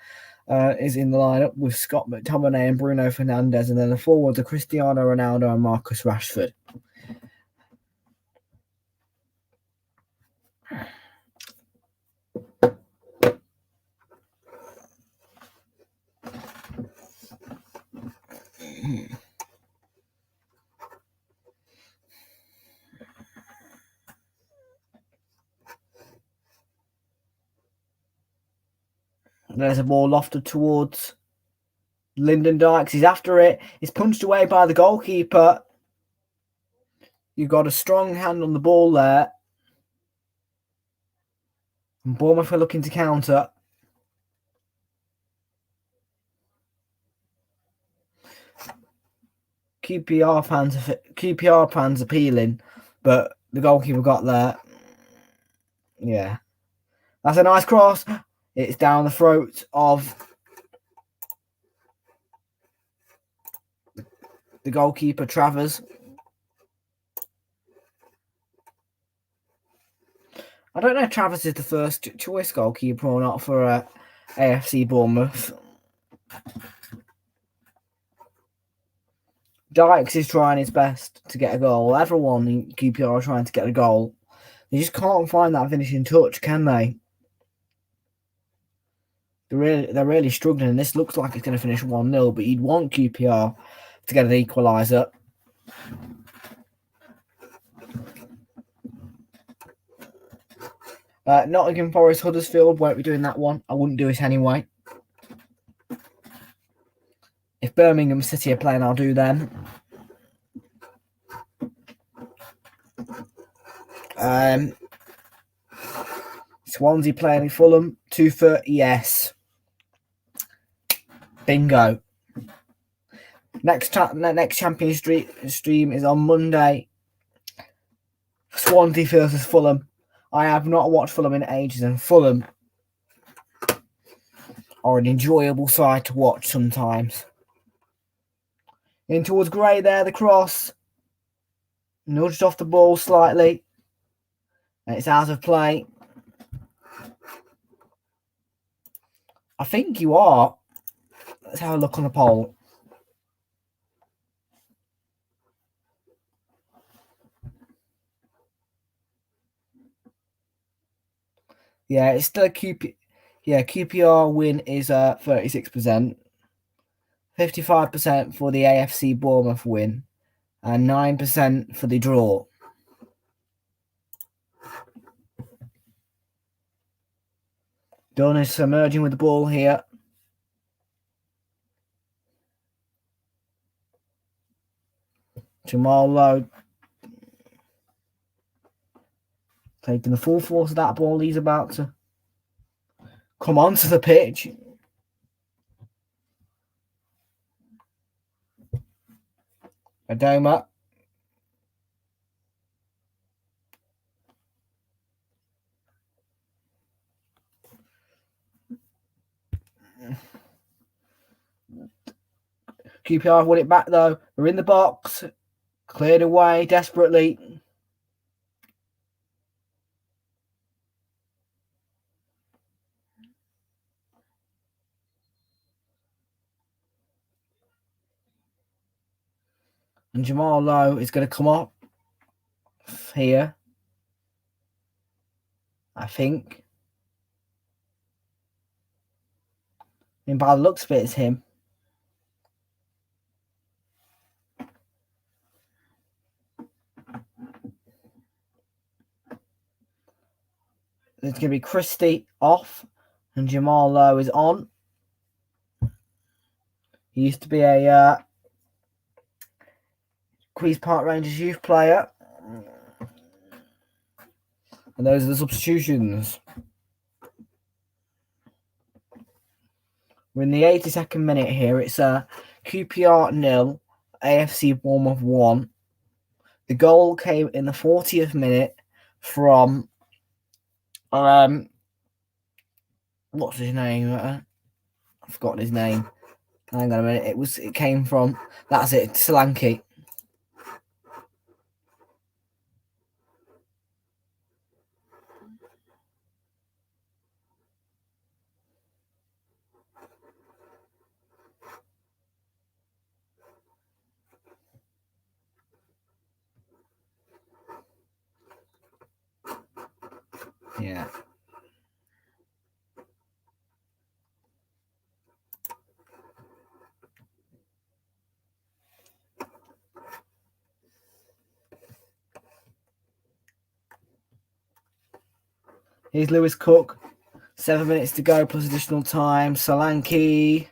is in the lineup with Scott McTominay and Bruno Fernandes, and then the forwards are Cristiano Ronaldo and Marcus Rashford. There's a ball lofted towards Lyndon Dykes. He's after it. It's punched away by the goalkeeper. You've got a strong hand on the ball there. And Bournemouth are looking to counter. QPR fans appealing, but the goalkeeper got there. Yeah. That's a nice cross. It's down the throat of the goalkeeper, Travers. I don't know if Travers is the first choice goalkeeper or not for AFC Bournemouth. Dykes is trying his best to get a goal. Everyone in QPR are trying to get a goal. They just can't find that finishing touch, can they? They're really struggling. This looks like it's going to finish 1-0, but you'd want QPR to get an equaliser. Nottingham Forest Huddersfield won't be doing that one. I wouldn't do it anyway. If Birmingham City are playing, I'll do them. Swansea playing Fulham. 2:30, yes. Bingo. Next Champions stream is on Monday. Swansea versus Fulham. I have not watched Fulham in ages, and Fulham are an enjoyable side to watch sometimes. In towards Gray there, the cross. Nudged off the ball slightly. And it's out of play. I think you are. Let's have a look on the poll. Yeah, it's still a QPR win is 36%. 55% for the AFC Bournemouth win. And 9% for the draw. Dunn is submerging with the ball here. Jamal Lowe taking the full force of that ball. He's about to come onto the pitch. Adoma. QPR won it back though. They're in the box. Cleared away desperately. And Jamal Lowe is going to come up here. I think. And by the looks of it, it's him. It's going to be Christie off. And Jamal Lowe is on. He used to be a Queen's Park Rangers youth player. And those are the substitutions. We're in the 82nd minute here. It's QPR 0, AFC Bournemouth 1. The goal came in the 40th minute from what's his name? I forgot his name. Hang on a minute. It came from, that's it, Solanke. Yeah. Here's Lewis Cook 7 minutes to go plus additional time. Solanke.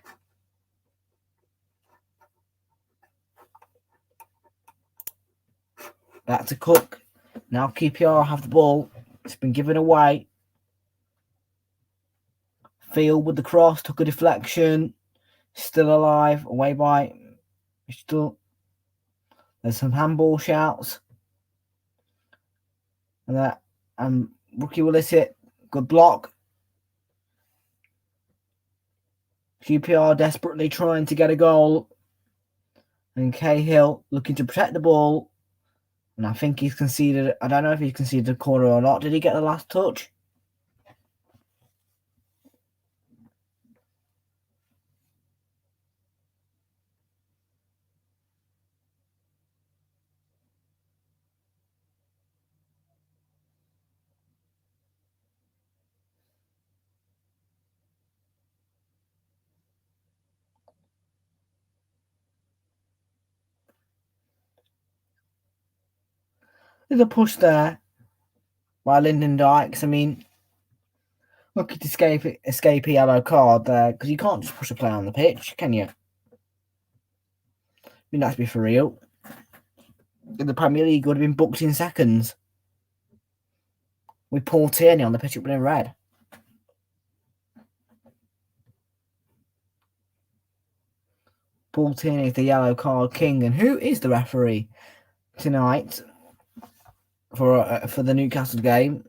Back to Cook. Now QPR have the ball. It's been given away. Field with the cross. Took a deflection. Still alive. Away by. Still. There's some handball shouts. And that. Rookie will hit. Good block. QPR desperately trying to get a goal. And Cahill looking to protect the ball. And I think he's conceded. I don't know if he's conceded a corner or not. Did he get the last touch? There's a push there by Lyndon Dykes. I mean, looking to escape a yellow card there because you can't just push a player on the pitch, can you? I mean, let's be for real. In the Premier League, would have been booked in seconds. With Paul Tierney on the pitch, it would have been red. Paul Tierney is the yellow card king, and who is the referee tonight for the Newcastle game?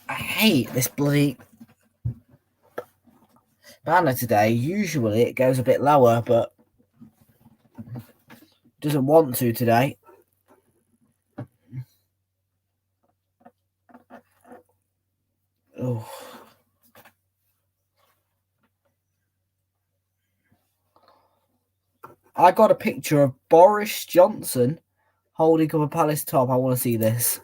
I hate this bloody banner today. Usually it goes a bit lower, but doesn't want to today. Oh. I got a picture of Boris Johnson holding up a Palace top. I want to see this.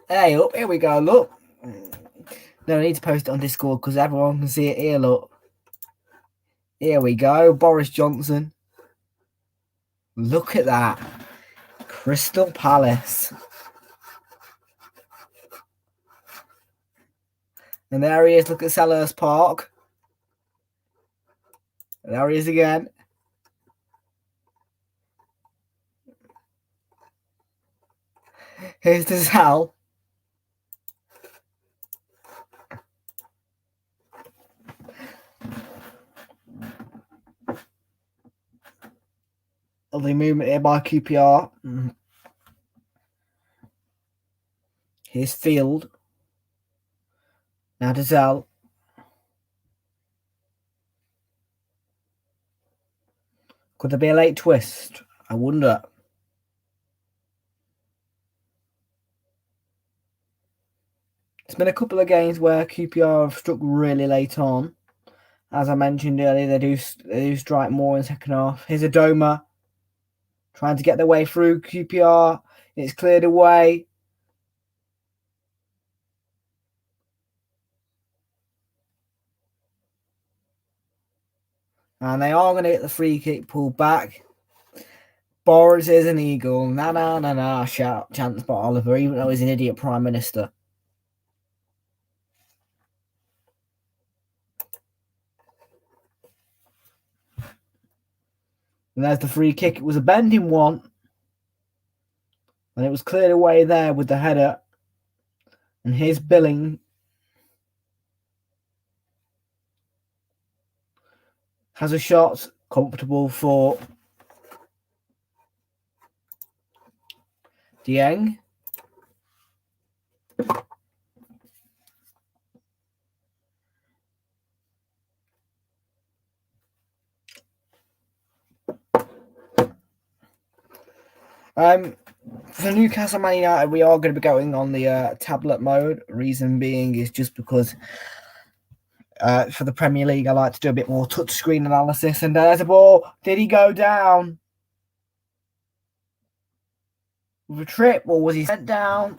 Hey, up, here we go, look. No, I need to post it on Discord because everyone can see it here, look. Here we go, Boris Johnson. Look at that. Crystal Palace. And there he is, look at Selhurst Park. And there he is again. Here's the Sal. Lovely movement here by QPR. Here's Field. Now to Zell. Could there be a late twist? I wonder. It's been a couple of games where QPR have struck really late on. As I mentioned earlier, they do strike more in the second half. Here's Adoma trying to get their way through QPR. It's cleared away. And they are going to get the free kick pulled back. Boris is an eagle. Na, shout chants by Oliver, even though he's an idiot Prime Minister. And there's the free kick. It was a bending one. And it was cleared away there with the header. And here's Billing. Has a shot. Comfortable for Dieng. For Newcastle Man United, we are going to be going on the tablet mode. Reason being is just because For the Premier League, I like to do a bit more touchscreen analysis. And there's a ball. Did he go down with a trip, or was he sent down?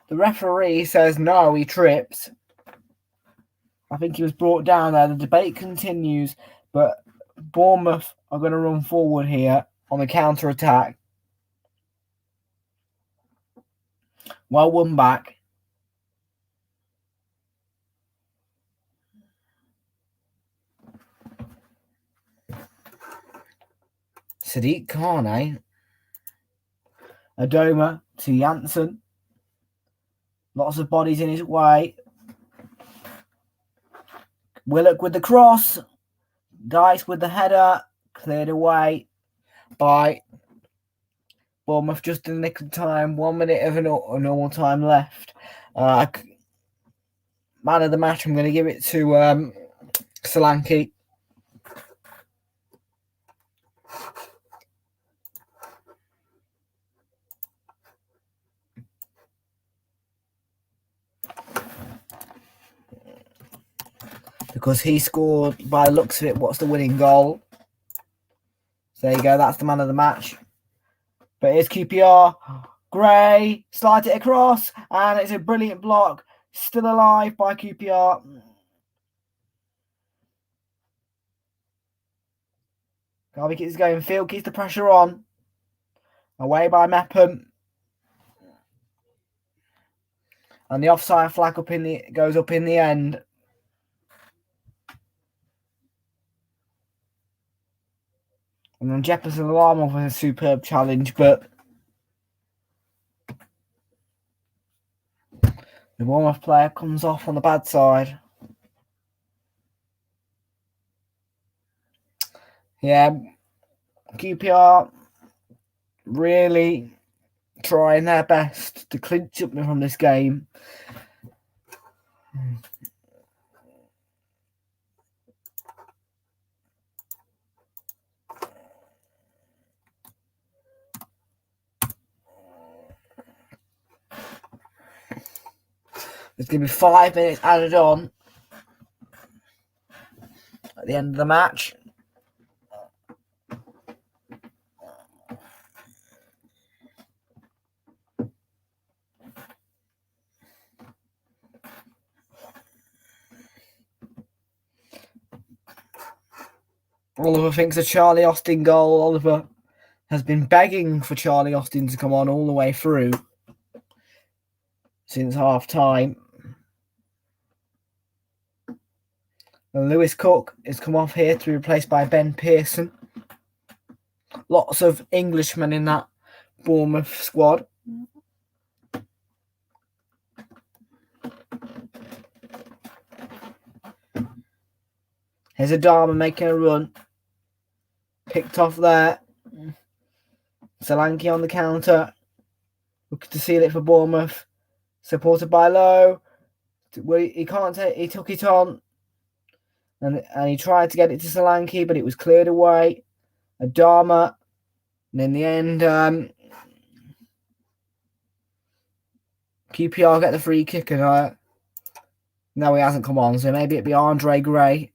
The referee says no, he tripped. I think he was brought down there. The debate continues, but Bournemouth are going to run forward here on the counter-attack. Well won back. Sadiq Kane. Adoma to Janssen. Lots of bodies in his way. Willock with the cross. Dice with the header. Cleared away by Bournemouth just in the nick of time. 1 minute of a normal time left. Man of the match, I'm going to give it to Solanke. Because he scored, by the looks of it, what's the winning goal? So there you go, that's the man of the match. But here's QPR. Gray slides it across, and it's a brilliant block. Still alive by QPR. Garvey keeps going. Field keeps the pressure on. Away by Mepham. And the offside flag goes up in the end. And then Jefferson Alarm with a superb challenge, but the Bournemouth player comes off on the bad side. Yeah, QPR really trying their best to clinch up from this game. There's going to be 5 minutes added on at the end of the match. Oliver thinks a Charlie Austin goal. Oliver has been begging for Charlie Austin to come on all the way through since half time. And Lewis Cook has come off here to be replaced by Ben Pearson. Lots of Englishmen in that Bournemouth squad. Here's Adama making a run. Picked off there. Solanke on the counter. Looking to seal it for Bournemouth. Supported by Lowe. He can't take. He took it on. And he tried to get it to Solanke, but it was cleared away. Adama. And in the end, QPR get the free kick. And no, he hasn't come on. So maybe it'd be Andre Gray.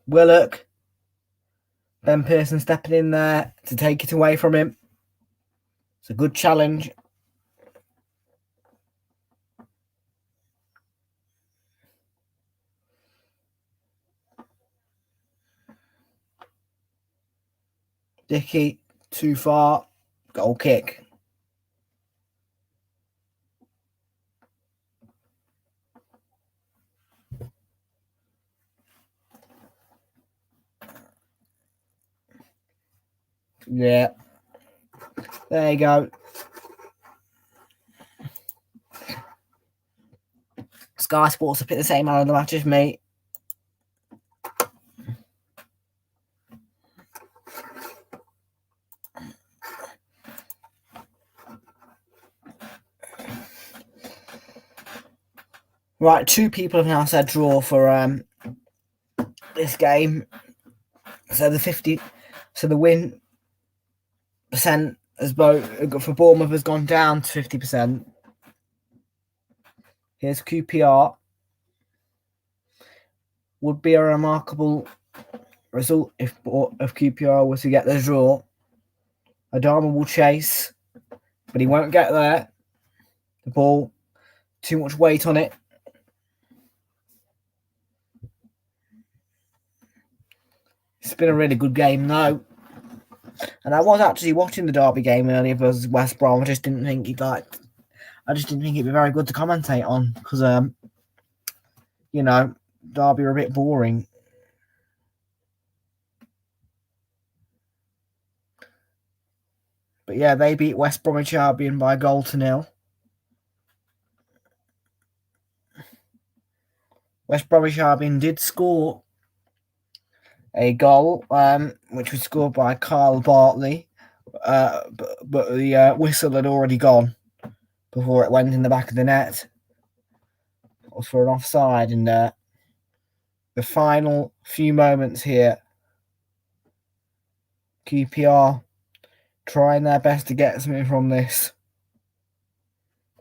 Willock. Ben Pearson stepping in there to take it away from him. It's a good challenge. Dickey, too far. Goal kick. Yeah. There you go. Sky Sports have picked the same man of the match as me. Right, 2 people have now said draw for this game. So the win percent has for Bournemouth has gone down to 50%. Here's QPR. Would be a remarkable result if QPR was to get the draw. Adama will chase, but he won't get there. The ball, too much weight on it. It's been a really good game though. And I was actually watching the Derby game earlier versus West Brom. I just didn't think it'd be very good to commentate on because Derby are a bit boring. But yeah, they beat West Bromwich Albion by 1-0. West Bromwich Albion did score a goal, which was scored by Kyle Bartley, but the whistle had already gone before it went in the back of the net. It was for an offside, and the final few moments here, QPR trying their best to get something from this,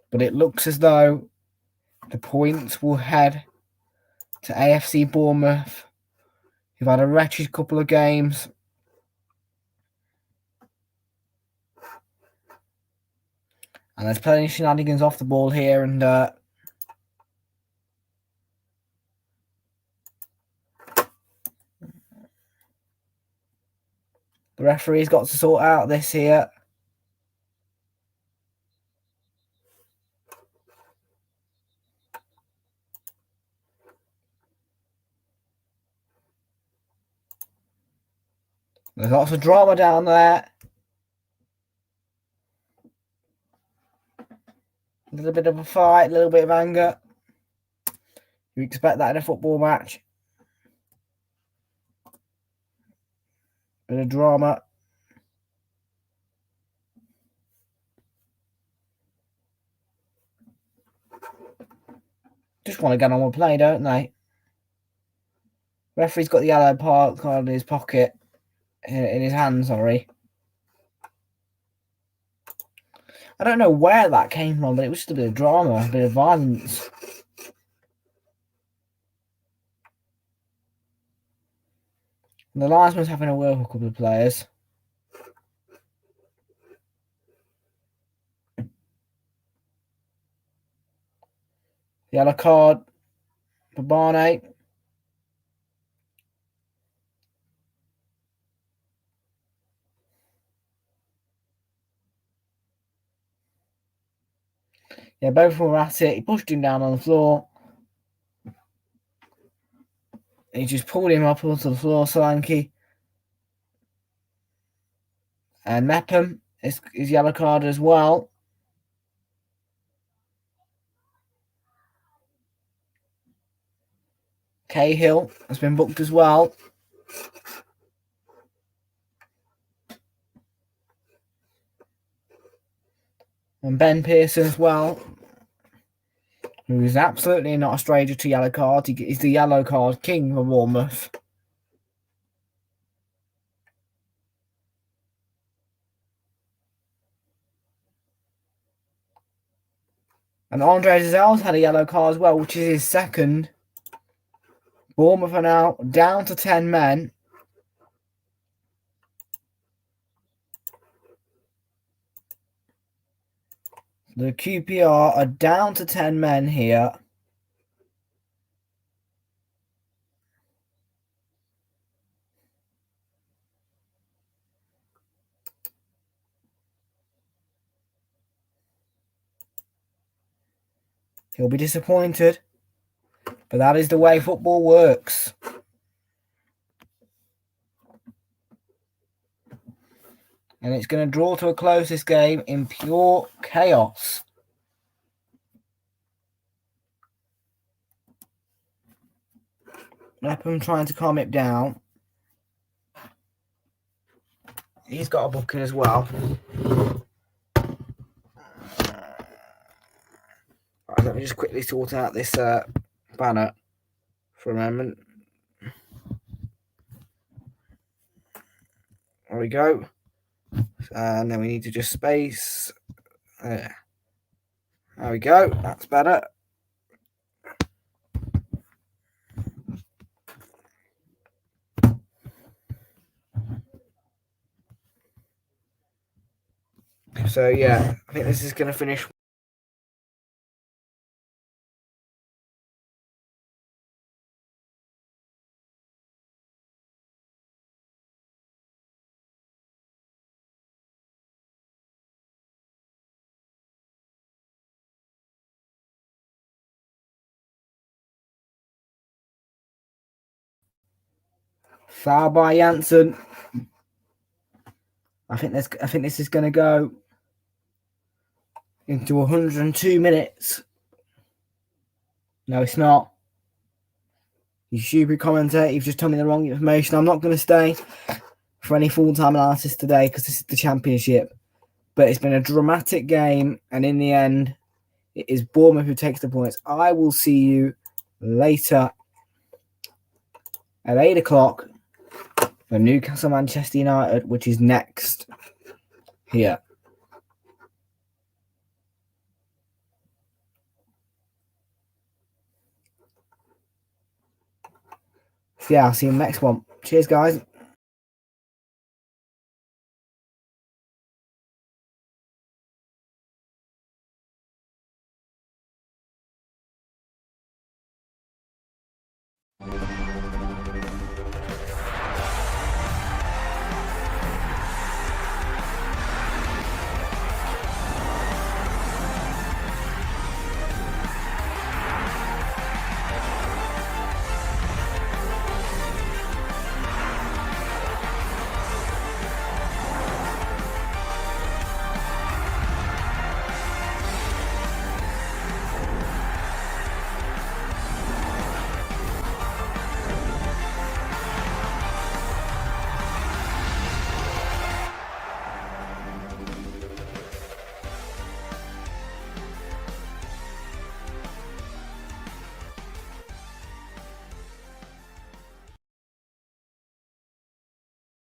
but it looks as though the points will head to AFC Bournemouth, who've had a wretched couple of games. And there's plenty of shenanigans off the ball here, and the referee's got to sort out this here. There's lots of drama down there. A little bit of a fight, a little bit of anger. You expect that in a football match. Bit of drama. Just want to get on with play, don't they? Referee's got the yellow card in his pocket. In his hand, sorry. I don't know where that came from, but it was just a bit of drama, a bit of violence. And the linesman's having a word with a couple of players. Yellow card for Barney. Yeah, both of them were at it. He pushed him down on the floor. He just pulled him up onto the floor, Solanke. And Mepham is yellow card as well. Cahill has been booked as well. And Ben Pearson as well, who is absolutely not a stranger to yellow cards. He's the yellow card king for Bournemouth. And Andre Giselle's had a yellow card as well, which is his second. Bournemouth are now down to 10 men. The QPR are down to 10 men here. He'll be disappointed, but that is the way football works. And it's going to draw to a close this game in pure chaos. Mepham trying to calm it down. He's got a bucket as well. Right, let me just quickly sort out this banner for a moment. There we go. And then we need to just space. There we go. That's better. So yeah, I think this is going to finish. Foul by Janssen. I think this is going to go into 102 minutes. No, it's not. You stupid commentator, you've just told me the wrong information. I'm not going to stay for any full-time analysis today because this is the Championship. But it's been a dramatic game, and in the end, it is Bournemouth who takes the points. I will see you later at 8 o'clock for Newcastle Manchester United, which is next here. So yeah, I'll see you in the next one. Cheers, guys.